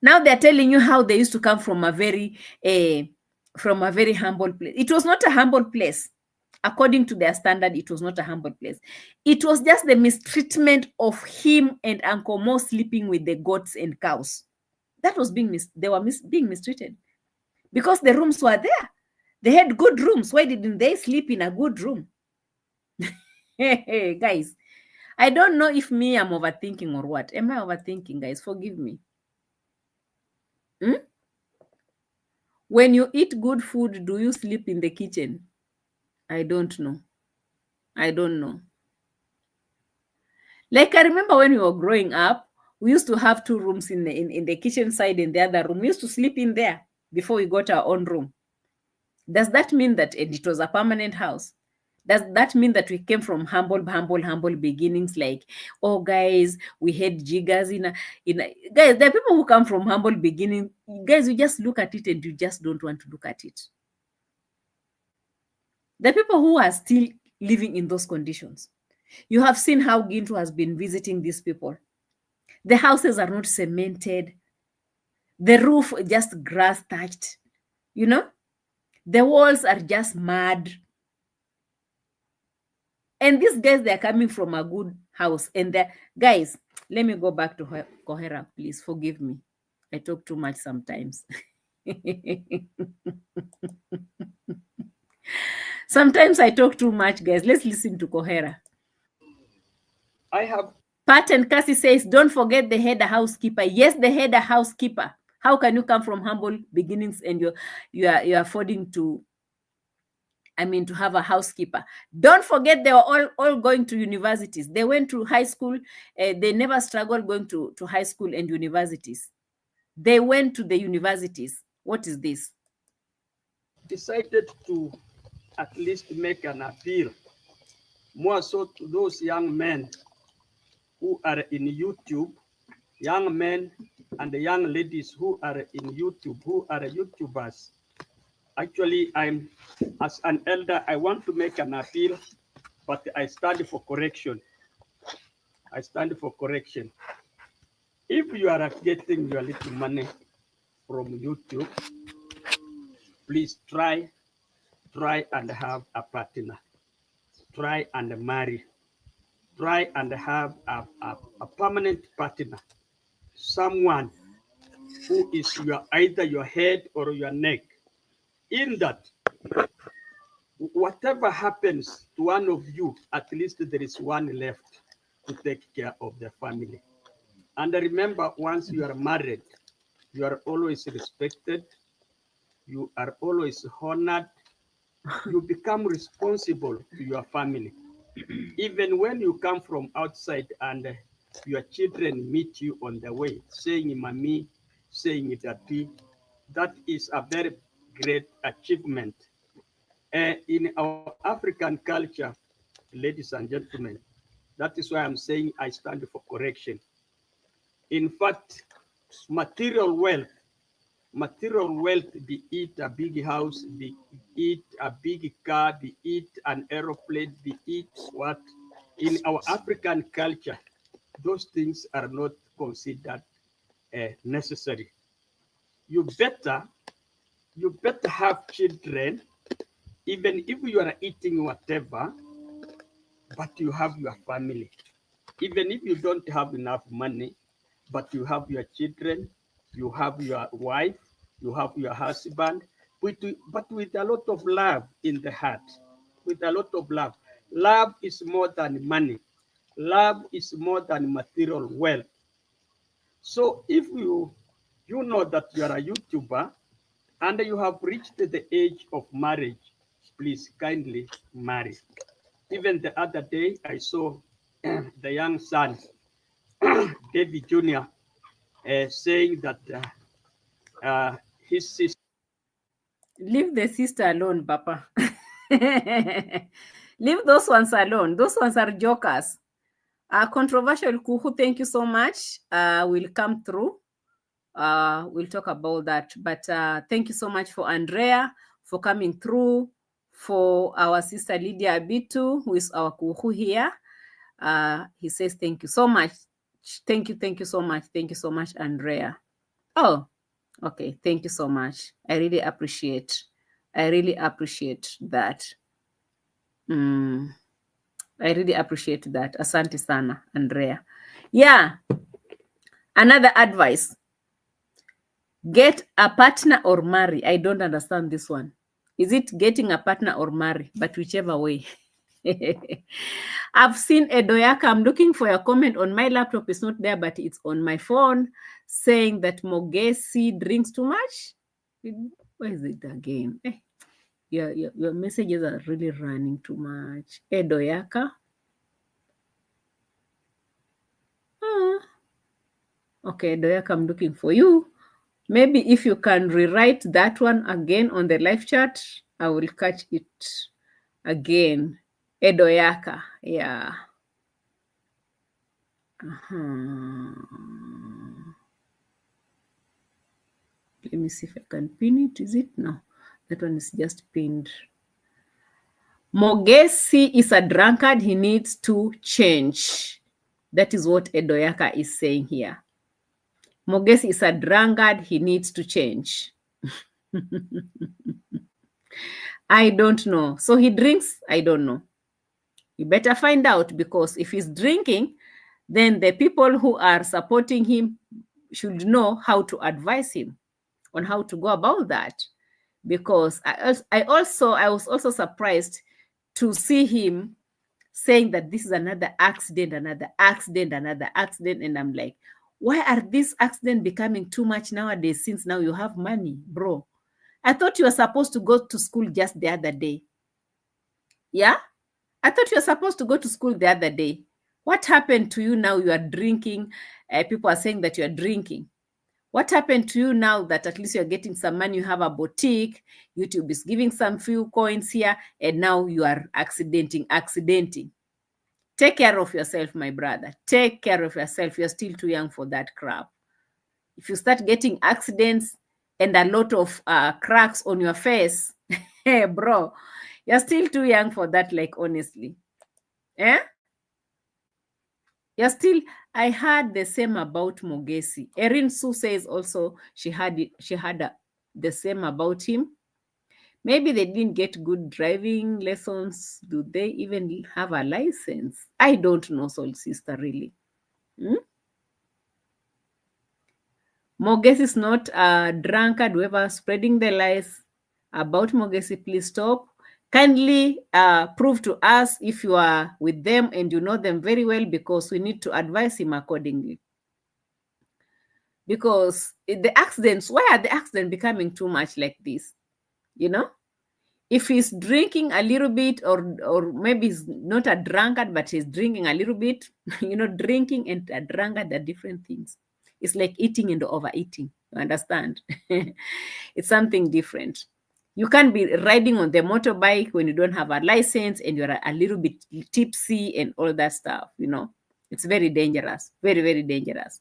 Now they're telling you how they used to come from a very humble place. It was not a humble place. According to their standard, it was not a humble place. It was just the mistreatment of him and Uncle Mo sleeping with the goats and cows. That was being being mistreated. Because the rooms were there. They had good rooms. Why didn't they sleep in a good room? Hey, guys, I don't know if I'm overthinking or what. Am I overthinking, guys? Forgive me. When you eat good food, do you sleep in the kitchen? I don't know. I don't know. Like, I remember when we were growing up, we used to have two rooms in the kitchen side and the other room. We used to sleep in there before we got our own room. Does that mean that it was a permanent house? Does that mean that we came from humble beginnings? Like, oh, guys, we had jiggers guys, there are people who come from humble beginnings. Guys, you just look at it and you just don't want to look at it. The people who are still living in those conditions. You have seen how Gintu has been visiting these people. The houses are not cemented. The roof just grass thatched. You know? The walls are just mud. And these guys, they're coming from a good house. And guys, let me go back to Kohera, please. Forgive me. I talk too much sometimes. Sometimes I talk too much, guys. Let's listen to Kohera. I have. Pat and Cassie says, don't forget they had a housekeeper. Yes, they had a housekeeper. How can you come from humble beginnings and you're affording to I mean, to have a housekeeper. Don't forget, they were all going to universities. They went to high school. They never struggled going to high school and universities. They went to the universities. What is this? Decided to at least make an appeal, more so to those young men who are in YouTube, young men and the young ladies who are in YouTube, who are YouTubers. Actually, as an elder, I want to make an appeal, but I stand for correction. I stand for correction. If you are getting your little money from YouTube, please try and have a partner. Try and marry. Try and have a permanent partner. Someone who is either your head or your neck. In that, whatever happens to one of you, at least there is one left to take care of the family. And remember, once you are married, you are always respected, you are always honored, you become responsible to your family. Even when you come from outside and your children meet you on the way, saying mommy, saying daddy, that is a very great achievement. In our African culture, ladies and gentlemen, that is why I'm saying I stand for correction. In fact, material wealth, be it a big house, be it a big car, be it an aeroplane, be it what, in our African culture, those things are not considered necessary. You better have children, even if you are eating whatever, but you have your family. Even if you don't have enough money, but you have your children, you have your wife, you have your husband, but with a lot of love in the heart, with a lot of love. Love is more than money. Love is more than material wealth. So if you know that you are a YouTuber and you have reached the age of marriage, please kindly marry. Even the other day, I saw the young son, David Jr., saying that his sister. Leave the sister alone, Papa. Leave those ones alone. Those ones are jokers. Controversial Kuhu, thank you so much. We'll come through. We'll talk about that. But thank you so much for Andrea for coming through, for our sister Lydia Abitu, who is our Kuhu here. He says thank you so much. Thank you so much. Thank you so much, Andrea. Oh, okay. Thank you so much. I really appreciate that. I really appreciate that. Asante sana, Andrea. Yeah. Another advice. Get a partner or marry. I don't understand this one. Is it getting a partner or marry? But whichever way. I've seen Edoyaka. I'm looking for a comment on my laptop. It's not there, but it's on my phone, saying that Mogesi drinks too much. Where is it again? Your messages are really running too much. Edoyaka. Okay, Edoyaka, I'm looking for you. Maybe if you can rewrite that one again on the live chat, I will catch it again. Edoyaka, yeah. Let me see if I can pin it. Is it? No, that one is just pinned. Mogesi is a drunkard. He needs to change. That is what Edoyaka is saying here. Mogesi is a drunkard. He needs to change. I don't know. So he drinks? I don't know. You better find out, because if he's drinking, then the people who are supporting him should know how to advise him on how to go about that. Because I was also surprised to see him saying that this is another accident, and I'm like, why are these accidents becoming too much nowadays, since now you have money, bro? I thought you were supposed to go to school just the other day. Yeah? I thought you were supposed to go to school the other day. What happened to you now? You are drinking. People are saying that you are drinking. What happened to you now that at least you're getting some money? You have a boutique. YouTube is giving some few coins here, and now you are accidenting. Take care of yourself, my brother. Take care of yourself. You're still too young for that crap. If you start getting accidents and a lot of cracks on your face, hey, bro, you're still too young for that, like, honestly. Eh? You're still, I heard the same about Mogesi. Erin Sue says also she had the same about him. Maybe they didn't get good driving lessons. Do they even have a license? I don't know, soul sister, really. Mogesi is not a drunkard. Whoever spreading the lies about Mogesi, please stop. Kindly prove to us if you are with them and you know them very well, because we need to advise him accordingly. Because the accidents, why are the accidents becoming too much like this? You know? If he's drinking a little bit, or maybe he's not a drunkard, but he's drinking a little bit, drinking and a drunkard are different things. It's like eating and overeating. You understand? It's something different. You can't be riding on the motorbike when you don't have a license and you're a little bit tipsy and all that stuff. It's very dangerous. Very, very dangerous.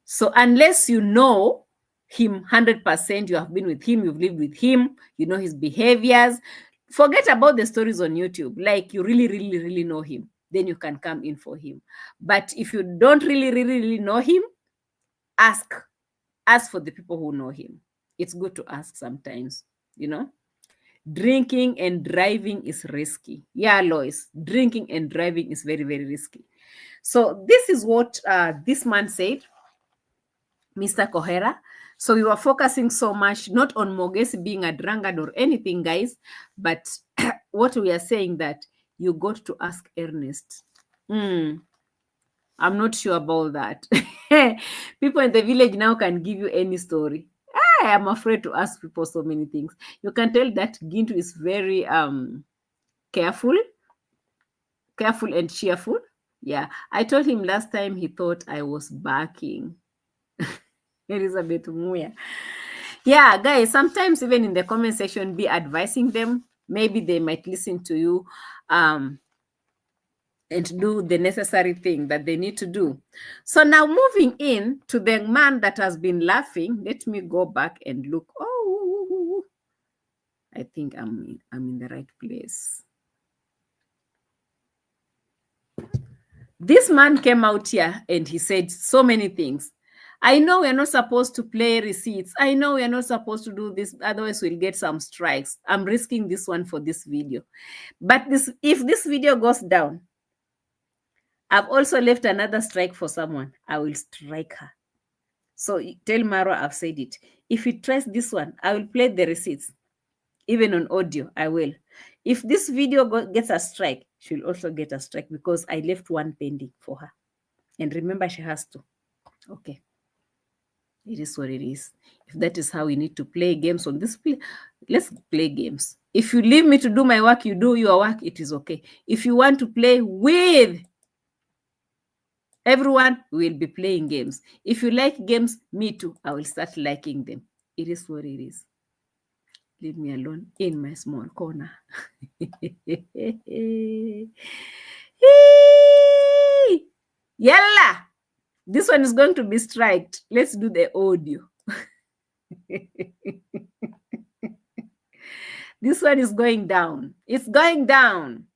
So unless you know him 100%, you have been with him, you've lived with him, you know his behaviors, forget about the stories on YouTube. Like, you really, really, really know him, then you can come in for him. But if you don't really, really, really know him, ask for the people who know him. It's good to ask sometimes. Drinking and driving is risky. Yeah, Lois, drinking and driving is very, very risky. So this is what this man said, Mr. Kohera. So we were focusing so much not on Mogesi being a drunkard or anything, guys, but what we are saying that you got to ask Ernest. I'm not sure about that. People in the village now can give you any story. I am afraid to ask people so many things. You can tell that Gintu is very careful and cheerful. Yeah, I told him last time he thought I was barking. Elizabeth Muya. Yeah, guys, sometimes even in the comment section, be advising them. Maybe they might listen to you and do the necessary thing that they need to do. So now moving in to the man that has been laughing, let me go back and look. Oh, I think I'm in the right place. This man came out here and he said so many things. I know we're not supposed to play receipts. I know we're not supposed to do this. Otherwise, we'll get some strikes. I'm risking this one for this video. But if this video goes down, I've also left another strike for someone. I will strike her. So tell Marwa I've said it. If he tries this one, I will play the receipts. Even on audio, I will. If this video gets a strike, she'll also get a strike because I left one pending for her. And remember, she has to. Okay. It is what it is. If that is how we need to play games on this, let's play games. If you leave me to do my work, you do your work, it is okay. If you want to play with everyone, we will be playing games. If you like games, me too. I will start liking them. It is what it is. Leave me alone in my small corner. Yalla! This one is going to be striked. Let's do the audio. This one is going down. It's going down.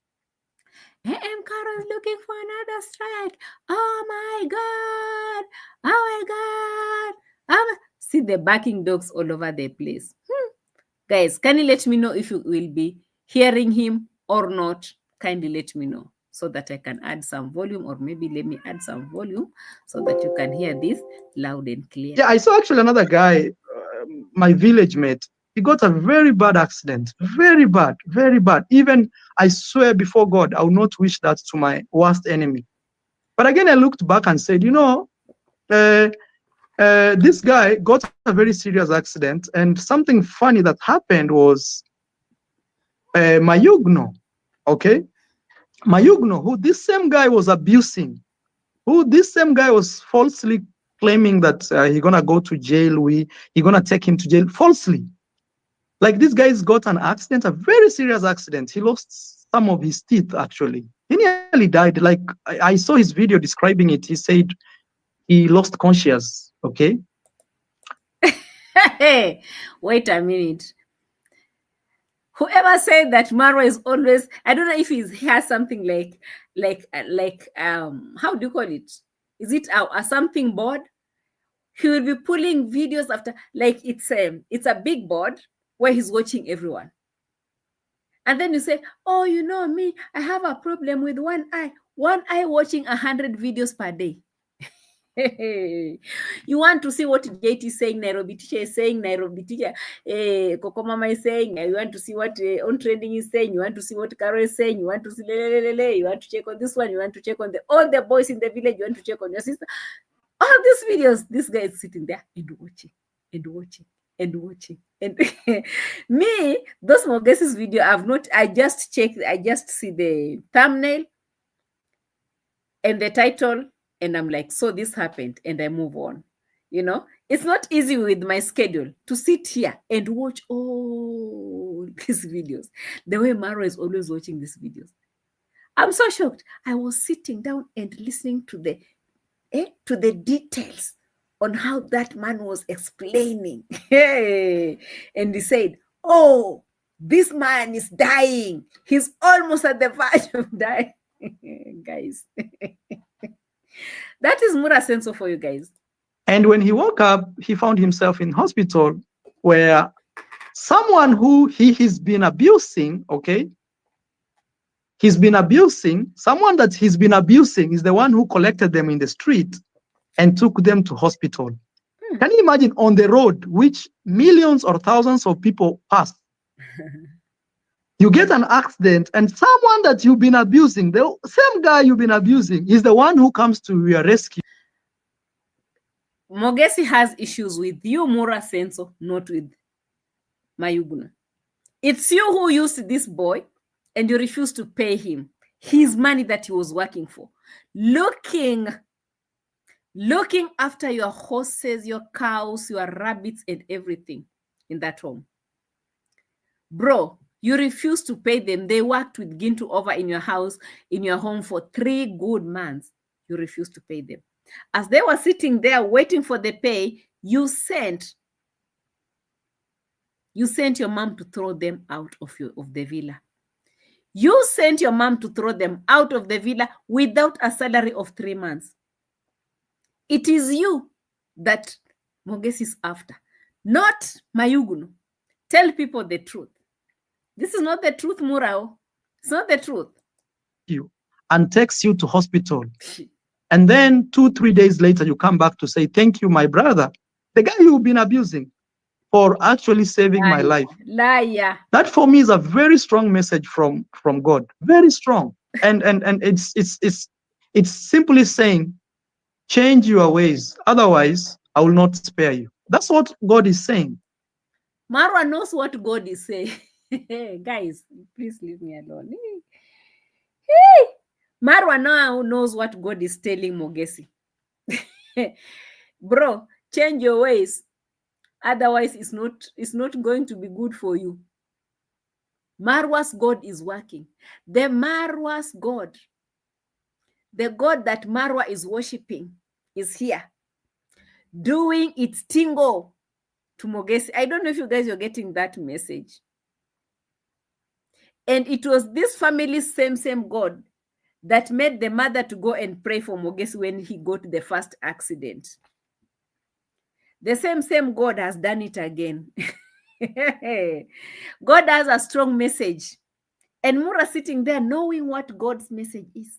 A.M Qarol is looking for another strike. Oh my God. Oh my God. See the barking dogs all over the place. Guys, can you let me know if you will be hearing him or not? Kindly let me know so that I can add some volume, or maybe let me add some volume so that you can hear this loud and clear. Yeah, I saw actually another guy, my village mate. He got a very bad accident. Very bad, very bad. Even I swear before God, I will not wish that to my worst enemy. But again, I looked back and said, this guy got a very serious accident. And something funny that happened was Mayugno, okay? Mayugno, who this same guy was abusing, who this same guy was falsely claiming that he's gonna go to jail, he gonna take him to jail falsely. Like this guy's got an accident, a very serious accident. He lost some of his teeth actually. He nearly died. Like I saw his video describing it. He said he lost conscious. Okay. Hey, wait a minute. Whoever said that Marwa is always, I don't know if he has something like how do you call it? Is it a something board? He will be pulling videos after, like it's a big board where he's watching everyone. And then you say, oh, you know me, I have a problem with one eye watching 100 videos per day. You want to see what JT is saying, Nairobi teacher is saying, Nairobi teacher, Coco Mama is saying, you want to see what On Trending is saying, you want to see what Qarol is saying, you want to see you want to check on this one, you want to check on all the boys in the village, you want to check on your sister. All these videos, this guy is sitting there and watching and watching and watching. And me, those Mogesi's video, I just checked, I just see the thumbnail and the title, and I'm like, so this happened, and I move on. You know, it's not easy with my schedule to sit here and watch all these videos. The way Marwa is always watching these videos. I'm so shocked. I was sitting down and listening to the details on how that man was explaining. Hey, and he said, oh, this man is dying. He's almost at the verge of dying. Guys. That is Mura Senso for you guys. And when he woke up, he found himself in hospital where someone who he's been abusing, okay? Someone that he's been abusing is the one who collected them in the street and took them to hospital. Can you imagine on the road, which millions or thousands of people pass? You get an accident and someone that you've been abusing, the same guy you've been abusing, is the one who comes to your rescue. Mogesi has issues with you, Mura Senso, not with Mayugno. It's you who used this boy and you refuse to pay him his money that he was working for. Looking after your horses, your cows, your rabbits, and everything in that home. Bro, you refuse to pay them. They worked with Gintu over in your house, in your home for 3 good months. You refuse to pay them. As they were sitting there waiting for the pay, you sent your mom to throw them out of the villa. You sent your mom to throw them out of the villa without a salary of 3 months. It is you that Mogesi is after, not Mayugno. Tell people the truth. This is not the truth, Murao. It's not the truth. And takes you to hospital. And then 2-3 days later, you come back to say, thank you, my brother, the guy you've been abusing, for actually saving my life. Liar. That for me is a very strong message from God. Very strong. And it's simply saying, change your ways. Otherwise, I will not spare you. That's what God is saying. Marwa knows what God is saying. Guys, please leave me alone. Marwa now knows what God is telling Mogesi. Bro, change your ways. Otherwise, it's not going to be good for you. Marwa's God is working. The Marwa's God, the God that Marwa is worshiping, is here, doing its tingo to Mogesi. I don't know if you guys are getting that message. And it was this family's same God that made the mother to go and pray for Mogesi when he got the first accident. The same God has done it again. God has a strong message. And Mura sitting there knowing what God's message is.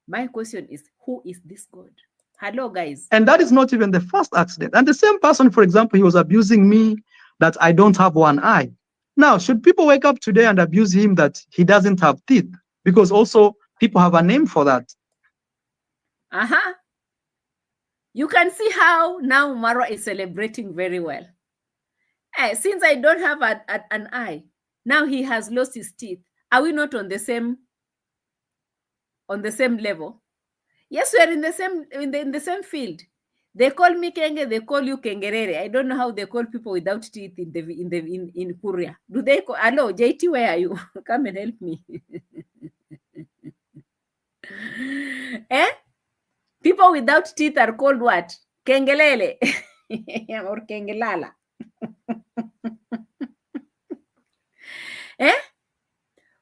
My question is, who is this God? Hello, guys. And that is not even the first accident. And the same person, for example, he was abusing me that I don't have one eye. Now, should people wake up today and abuse him that he doesn't have teeth? Because also people have a name for that. You can see how now Marwa is celebrating very well. Since I don't have an eye, Now he has lost his teeth. Are we not on the same level? Yes, we are in the same field. They call me Kenge, they call you Kengerere. I don't know how they call people without teeth in Korea. Do they call, hello, JT, where are you? Come and help me. Eh? People without teeth are called what? Kengelele or Kengelala. Eh?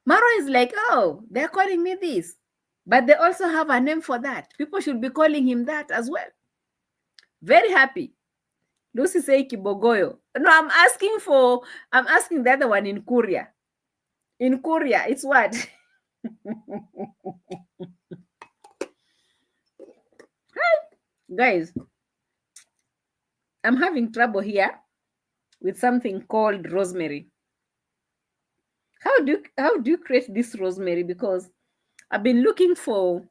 Marwa is like, oh, they're calling me this. But they also have a name for that. People should be calling him that as well. Very happy. Lucy say Kibogoyo. No, I'm asking the other one in Korea. In Korea, it's what? Guys, I'm having trouble here with something called rosemary. How do you create this rosemary? Because I've been looking for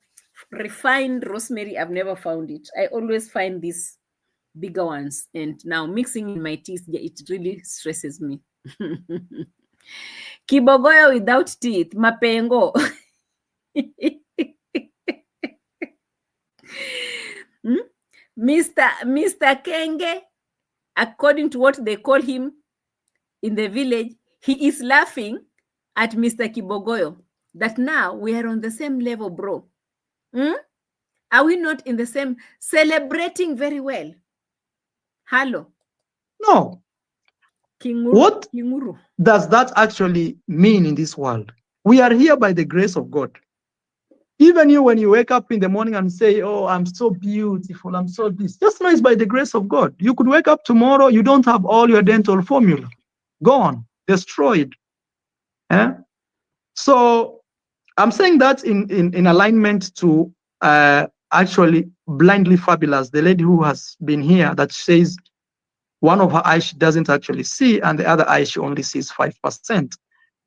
refined rosemary. I've never found it. I always find these bigger ones, and now mixing in my teeth, it really stresses me. Kibogoyo without teeth, mapengo. Mr. Kenge, according to what they call him in the village, he is laughing at Mr. Kibogoyo that now we are on the same level, bro. Are we not in the same, celebrating very well? Hello. No. Kinguru. What Kinguru. does that actually mean in this world? We are here by the grace of God. Even you, when you wake up in the morning and say, oh, I'm so beautiful, I'm so this, just know it's by the grace of God. You could wake up tomorrow, you don't have all your dental formula. Gone, destroyed. Eh? So I'm saying that in alignment to actually Blindly Fabulous, the lady who has been here, that says one of her eyes she doesn't actually see, and the other eye she only sees 5%.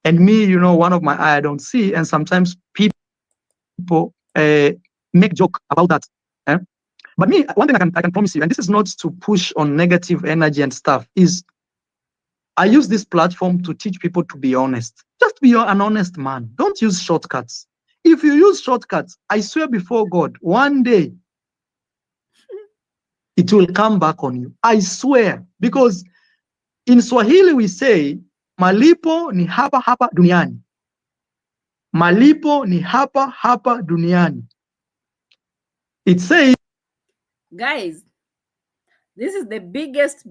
And me, you know, one of my eye I don't see, and sometimes people make joke about that. Eh? But me, one thing I can promise you, and this is not to push on negative energy and stuff, is I use this platform to teach people to be honest. Just be an honest man. Don't use shortcuts. If you use shortcuts, I swear before God, one day it will come back on you. I swear. Because in Swahili we say, malipo ni hapa hapa duniani. Malipo ni hapa hapa duniani. It says, guys, this is the biggest,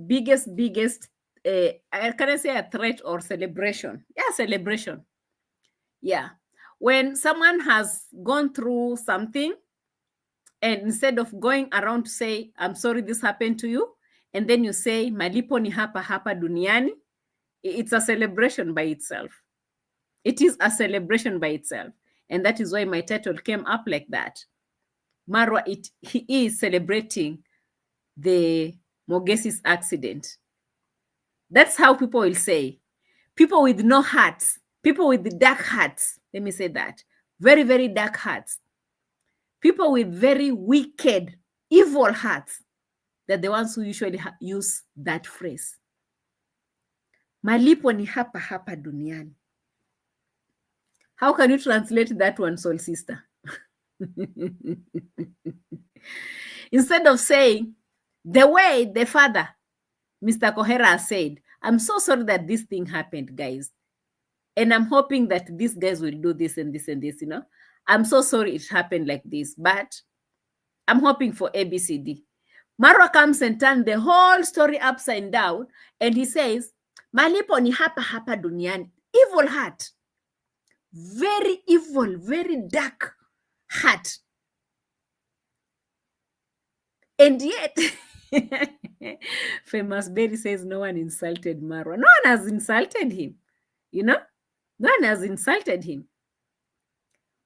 can I say a threat or celebration? Yeah, celebration. Yeah. When someone has gone through something, and instead of going around to say, I'm sorry this happened to you, and then you say, malipo ni hapa hapa duniani, it's a celebration by itself. It is a celebration by itself. And that is why my title came up like that. Marwa, he is celebrating the Mogesi's accident. That's how people will say. People with no hearts, people with dark hearts, let me say that. Very, very dark hearts. People with very wicked, evil hearts, they're the ones who usually use that phrase. Malipo ni hapa hapa duniani. How can you translate that one, soul sister? Instead of saying, the way the father, Mr. Kohera, said, I'm so sorry that this thing happened, guys. And I'm hoping that these guys will do this and this and this, you know. I'm so sorry it happened like this, but I'm hoping for ABCD. Marwa comes and turns the whole story upside down, and he says, malipo ni hapa hapa duniani. Evil heart. Very evil, very dark heart. And yet, Famous Berry says no one insulted Marwa. No one has insulted him. You know? No one has insulted him.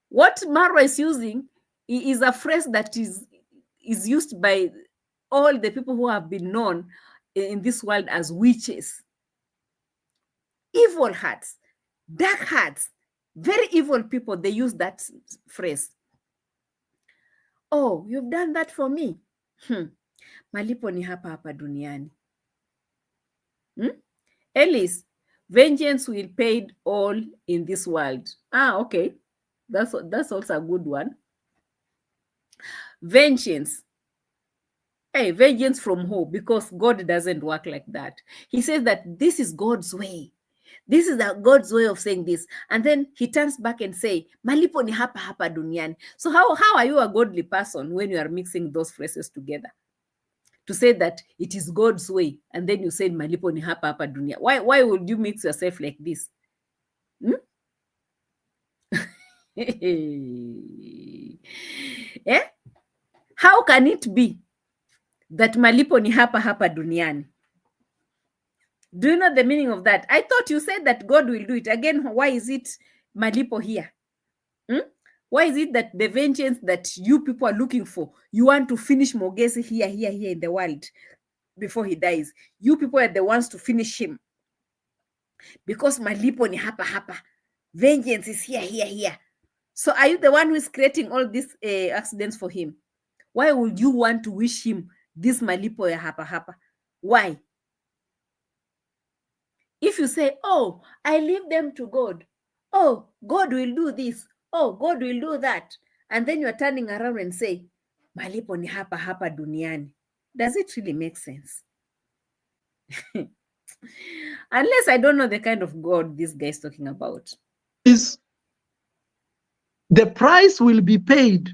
What Marwa is using is a phrase that is used by all the people who have been known in this world as witches. Evil hearts, dark hearts, very evil people, they use that phrase. Oh, you've done that for me. Malipo ni hapa hapa duniani. Ellis, Vengeance will paid all in this world. Okay. That's also a good one. Vengeance. Hey, vengeance from who? Because God doesn't work like that. He says that this is God's way. This is God's way of saying this. And then he turns back and say, malipo ni hapa hapa duniani. So how are you a godly person when you are mixing those phrases together? To say that it is God's way, and then you say malipo ni hapa hapa dunia. Why would you mix yourself like this? Yeah? How can it be that malipo ni hapa hapa duniani? Do you know the meaning of that? I thought you said that God will do it. Again, why is it malipo here? Why is it that the vengeance that you people are looking for, you want to finish Mogesi here in the world before he dies? You people are the ones to finish him. Because malipo ni hapa hapa. Vengeance is here. So are you the one who is creating all these accidents for him? Why would you want to wish him this malipo ya hapa hapa? Why? If you say, oh, I leave them to God. Oh, God will do this. Oh, God will do that. And then you're turning around and say, malipo ni hapa hapa duniani. Does it really make sense? Unless I don't know the kind of God this guy is talking about. Is the price will be paid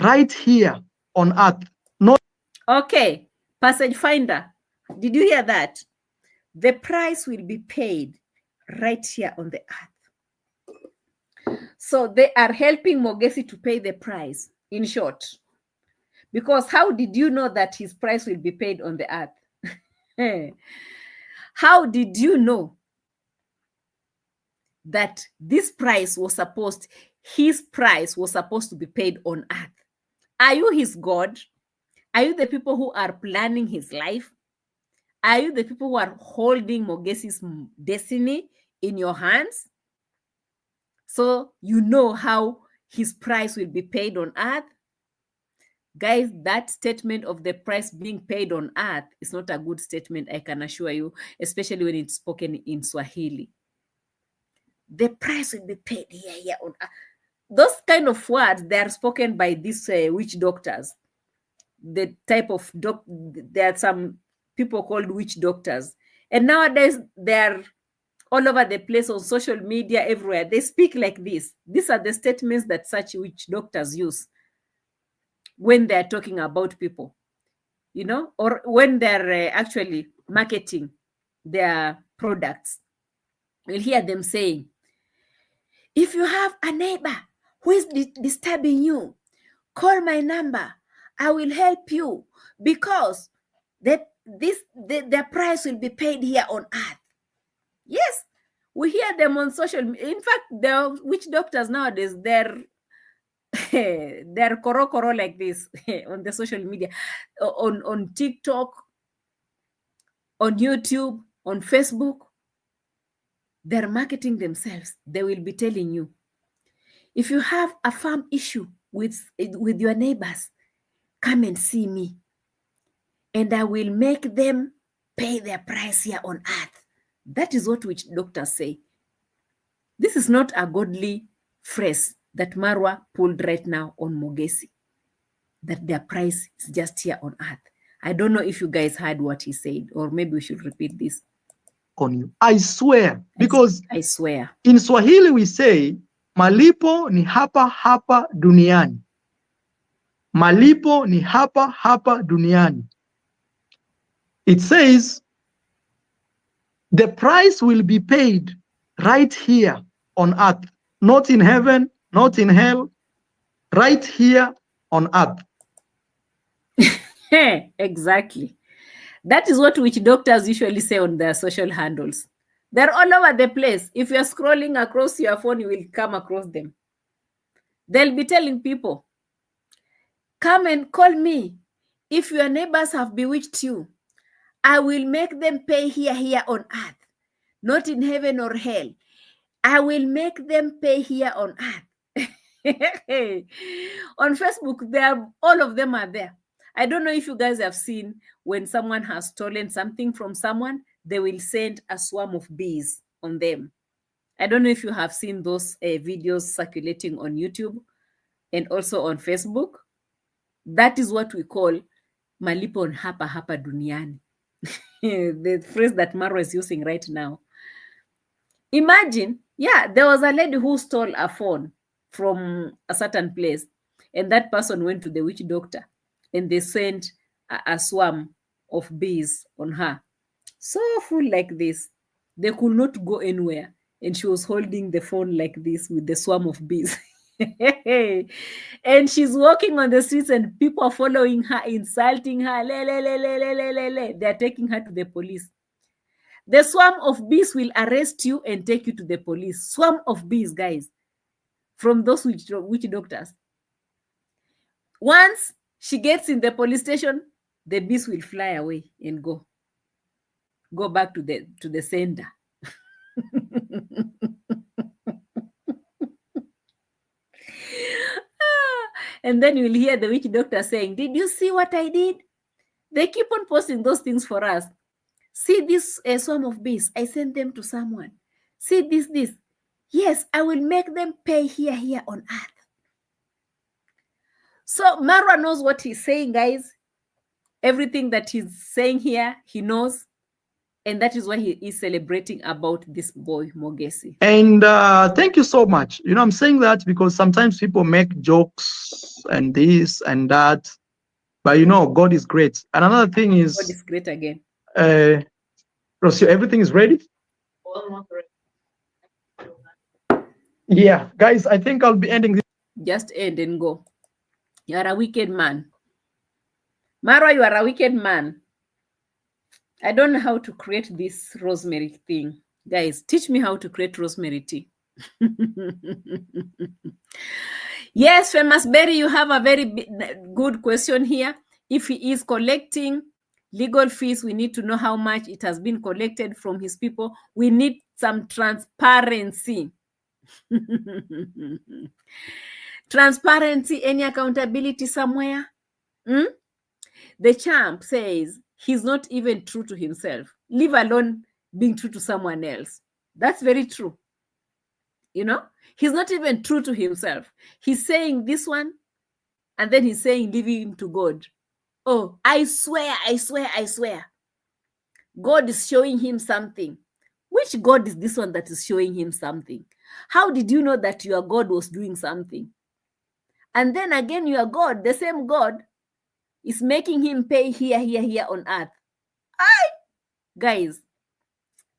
right here on earth. Not okay, passage finder. Did you hear that? The price will be paid right here on the earth. So they are helping Mogesi to pay the price, in short. Because how did you know that his price will be paid on the earth? How did you know that his price was supposed to be paid on earth? Are you his God? Are you the people who are planning his life? Are you the people who are holding Mogesi's destiny in your hands? So you know how his price will be paid on earth? Guys, that statement of the price being paid on earth is not a good statement, I can assure you, especially when it's spoken in Swahili. The price will be paid here on earth. Those kind of words, they are spoken by these witch doctors. The type of there are some people called witch doctors. And nowadays, they're all over the place on social media, everywhere. They speak like this. These are the statements that such witch doctors use when they're talking about people, or when they're actually marketing their products. You'll hear them saying, if you have a neighbor who is disturbing you, call my number. I will help you because the price will be paid here on earth. Yes, we hear them on social media. In fact, the witch doctors nowadays, they're koro like this on the social media, on TikTok, on YouTube, on Facebook. They're marketing themselves. They will be telling you, if you have a farm issue with your neighbors, come and see me, and I will make them pay their price here on earth. That is what witch doctors say. This is not a godly phrase that Marwa pulled right now on Mogesi, that their price is just here on earth. I don't know if you guys heard what he said, or maybe we should repeat this. On you. I swear, because I swear. In Swahili we say, malipo ni hapa hapa duniani. Malipo ni hapa hapa duniani. It says, the price will be paid right here on earth, not in heaven, not in hell, right here on earth. Exactly. That is what witch doctors usually say on their social handles. They're all over the place. If you're scrolling across your phone, you will come across them. They'll be telling people, come and call me. If your neighbors have bewitched you, I will make them pay here on earth, not in heaven or hell. I will make them pay here on earth. On Facebook, all of them are there. I don't know if you guys have seen when someone has stolen something from someone, they will send a swarm of bees on them. I don't know if you have seen those videos circulating on YouTube and also on Facebook. That is what we call malipo hapa hapa duniani. The phrase that Marwa is using right now. Imagine, yeah, there was a lady who stole a phone from a certain place, and that person went to the witch doctor, and they sent a swarm of bees on her. So full like this, they could not go anywhere, and she was holding the phone like this with the swarm of bees. And she's walking on the streets, and people are following her, insulting her. They are taking her to the police. The swarm of bees will arrest you and take you to the police. Swarm of bees, guys, from those witch doctors. Once she gets in the police station, the bees will fly away and go back to the sender. And then you'll hear the witch doctor saying, "Did you see what I did? They keep on posting those things for us. See this swarm of bees. I sent them to someone. See this. Yes, I will make them pay here on earth." So Marwa knows what he's saying, guys. Everything that he's saying here, he knows. And that is why he is celebrating about this boy, Mogesi. And thank you so much. I'm saying that because sometimes people make jokes and this and that. But God is great. And another thing is... God is great again. Rocio, everything is ready? Almost ready. Yeah, guys, I think I'll be ending this. Just end and go. You are a wicked man. Marwa, you are a wicked man. I don't know how to create this rosemary thing. Guys, teach me how to create rosemary tea. Yes, Famous Berry, you have a very good question here. If he is collecting legal fees, we need to know how much it has been collected from his people. We need some transparency. Transparency, any accountability somewhere? The champ says he's not even true to himself, leave alone being true to someone else. That's very true. He's not even true to himself. He's saying this one, and then he's saying leaving him to God. Oh, I swear. God is showing him something. Which God is this one that is showing him something? How did you know that your God was doing something? And then again, your God, the same God, is making him pay here on earth. Guys,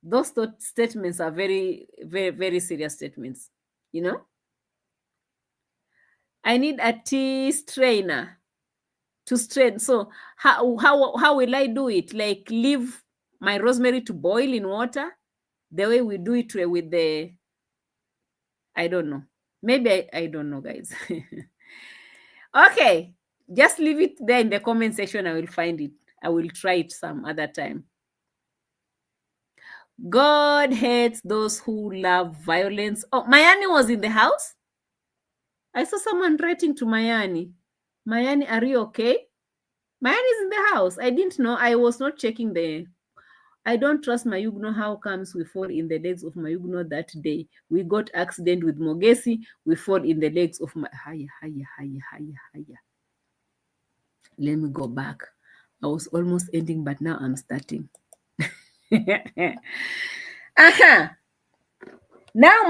those statements are very, very, very serious statements. I need a tea strainer to strain. So how will I do it? Like leave my rosemary to boil in water the way we do it with the... I don't know. Maybe I don't know, guys. Okay, just leave it there in the comment section. I will find it. I will try it some other time. God hates those who love violence. Oh, Mayani was in the house. I saw someone writing to Mayani. Mayani, are you okay? Mayani is in the house. I didn't know. I was not checking I don't trust Mayugno. How comes we fall in the legs of Mayugno that day? We got accident with Mogesi. We fall in the legs of Haya. Let me go back. I was almost ending, but now I'm starting. Now,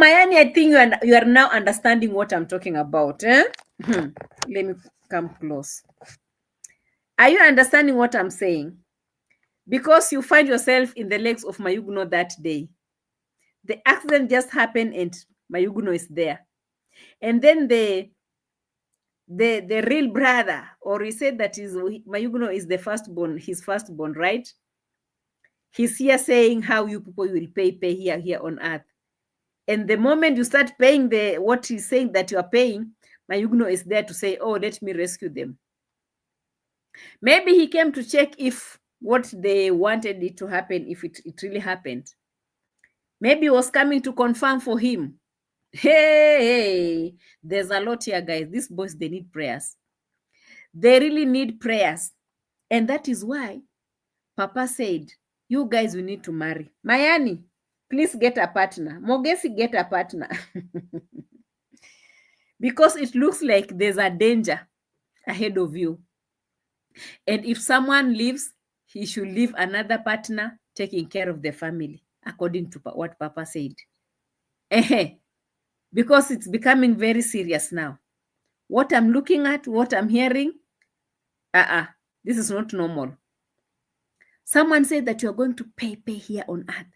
Mayani, I think you are now understanding what I'm talking about. Let me come close. Are you understanding what I'm saying? Because you find yourself in the legs of Mayugno that day. The accident just happened and Mayugno is there. And then the real brother, or he said that Mayugno is the firstborn, his firstborn, right? He's here saying how you people will pay here on earth. And the moment you start paying what he's saying that you are paying, Mayugno is there to say, oh, let me rescue them. Maybe he came to check if what they wanted it to happen, if it really happened. Maybe he was coming to confirm for him. Hey, there's a lot here, guys. These boys, they need prayers. They really need prayers. And that is why Papa said, you guys will need to marry. Mayani, Please get a partner. Mogesi, get a partner. Because it looks like there's a danger ahead of you. And if someone leaves, he should leave another partner taking care of the family, according to what Papa said. Because it's becoming very serious now. What I'm looking at, what I'm hearing, this is not normal. Someone said that you're going to pay here on earth.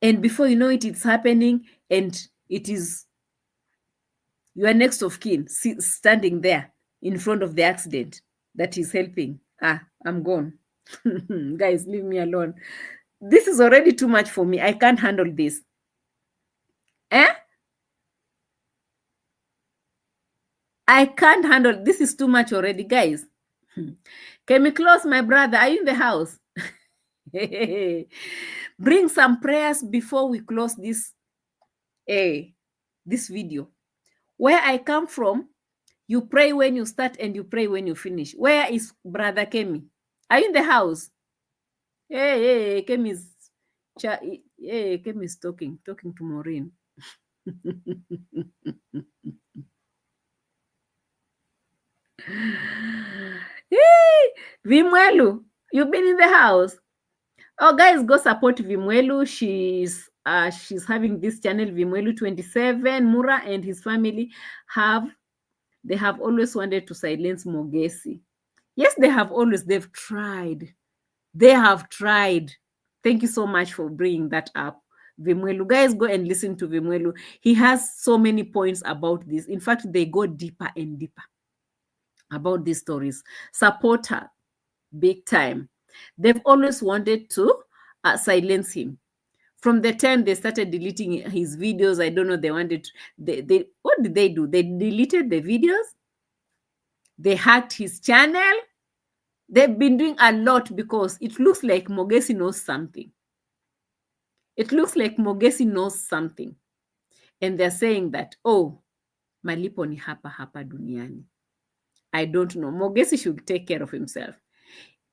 And before you know it, it's happening, and it is your next of kin standing there in front of the accident that is helping. I'm gone. Guys, leave me alone. This is already too much for me. I can't handle this. I can't handle this. Is too much already, guys. Can we close, my brother? Are you in the house? Bring some prayers before we close this video. Where I come from, you pray when you start and you pray when you finish. Where is Brother Kemi? Are you in the house? Hey, Kemi is talking to Maureen. Vimwelu, you've been in the house. Oh, guys, go support Vimwelu. She's having this channel, Vimwelu 27. Mura and his family have always wanted to silence Mogesi. Yes, they've tried. They have tried. Thank you so much for bringing that up, Vimwelu. Guys, go and listen to Vimwelu. He has so many points about this. In fact, they go deeper and deeper about these stories. Support her big time. They've always wanted to silence him. From the time they started deleting his videos, I don't know, they wanted to, what did they do? They deleted the videos. They hacked his channel. They've been doing a lot because it looks like Mogesi knows something. It looks like Mogesi knows something. And they're saying that, malipo ni hapa duniani. I don't know. Mogesi should take care of himself.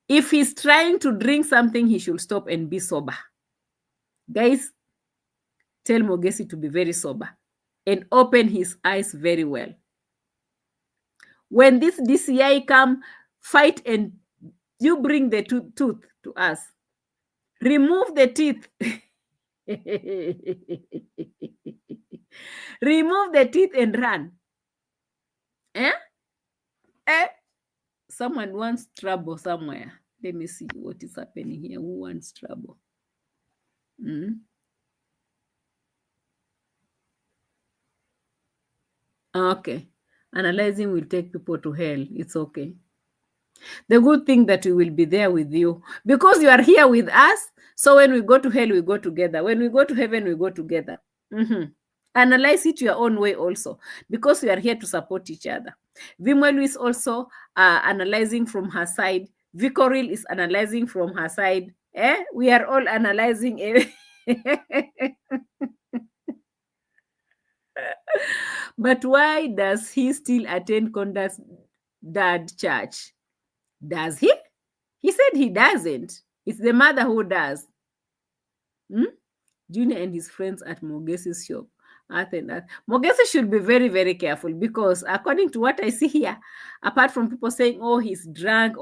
If he's trying to drink something, he should stop and be sober. Guys, tell Mogesi to be very sober and open his eyes very well. When this DCI come, fight and you bring the tooth to us. Remove the teeth. Remove the teeth and run. Someone wants trouble somewhere. Let me see what is happening here. Who wants trouble? Okay. Analyzing will take people to hell. It's okay. The good thing that we will be there with you because you are here with us. So when we go to hell, we go together. When we go to heaven, we go together. Analyze it your own way also because we are here to support each other. Vimwelu is also analyzing from her side. Vicoril is analyzing from her side. We are all analyzing. But why does he still attend Conda's dad church? Does he? He said he doesn't. It's the mother who does. Junior and his friends at Mogesi's shop. Mogesi should be very, very careful because according to what I see here, apart from people saying, he's drunk,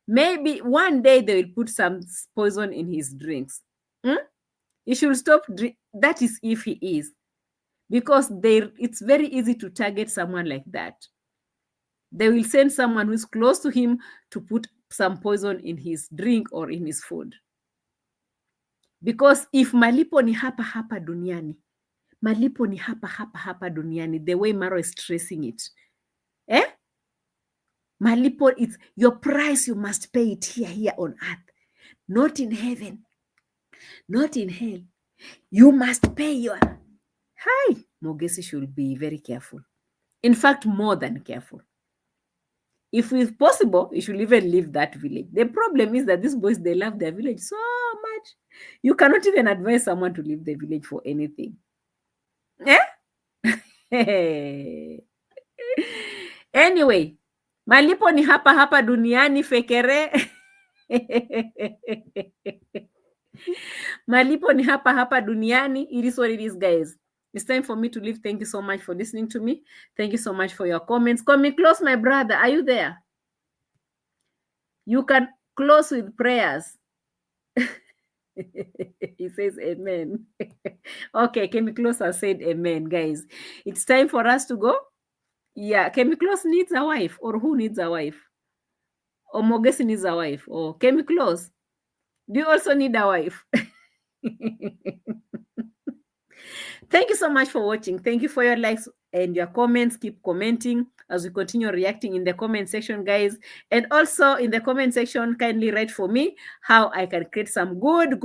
maybe one day they will put some poison in his drinks. He should stop. That is if he is. Because it's very easy to target someone like that. They will send someone who's close to him to put some poison in his drink or in his food. Because if malipo ni hapa duniani, malipo ni hapa duniani, the way Marwa is stressing it. Malipo, it's your price, you must pay it here on earth. Not in heaven. Not in hell. You must pay your... Hi, Mogesi should be very careful. In fact, more than careful. If it's possible, you should even leave that village. The problem is that these boys, they love their village so much. You cannot even advise someone to leave the village for anything. Anyway, malipo ni hapa duniani fekere. Malipo ni hapa hapa duniani. It is what it is, guys. It's time for me to leave. Thank you so much for listening to me. Thank you so much for your comments. Come close, my brother. Are you there? You can close with prayers. He says amen. Okay, Kemi Close has said amen, guys. It's time for us to go. Yeah, Kemi Close needs a wife, or who needs a wife? Or Mogesi needs a wife, or Kemi Close. Do you also need a wife? Thank you so much for watching. Thank you for your likes and your comments. Keep commenting as we continue reacting in the comment section, guys. And also in the comment section, kindly write for me how I can create some good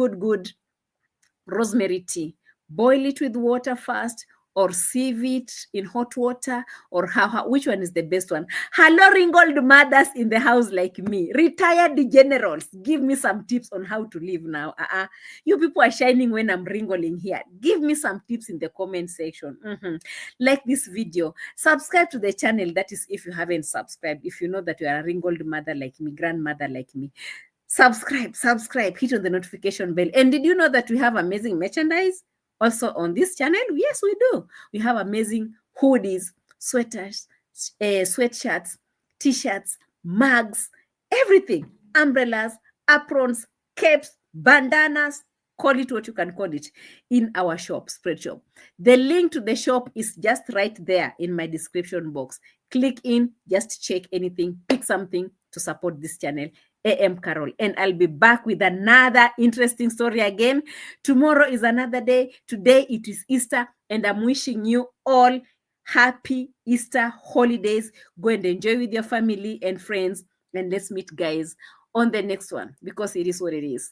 rosemary tea. Boil it with water first, or sieve it in hot water, or which one is the best one? Hello, wrinkled mothers in the house like me, retired generals, give me some tips on how to live now. You people are shining when I'm wrinkling here. Give me some tips in the comment section. Like this video, subscribe to the channel. That is, if you haven't subscribed, if you know that you are a wrinkled mother like me, grandmother like me, subscribe, hit on the notification bell. And did you know that we have amazing merchandise also on this channel? Yes, we do. We have amazing hoodies, sweaters, sweatshirts, t-shirts, mugs, everything, umbrellas, aprons, capes, bandanas, call it what you can call it, in our shop, Spread Shop. The link to the shop is just right there in my description box. Click in, just check anything, pick something to support this channel. A.M Qarol, and I'll be back with another interesting story again. Tomorrow is another day. Today it is Easter, and I'm wishing you all happy Easter holidays. Go and enjoy with your family and friends, and let's meet, guys, on the next one, because it is what it is.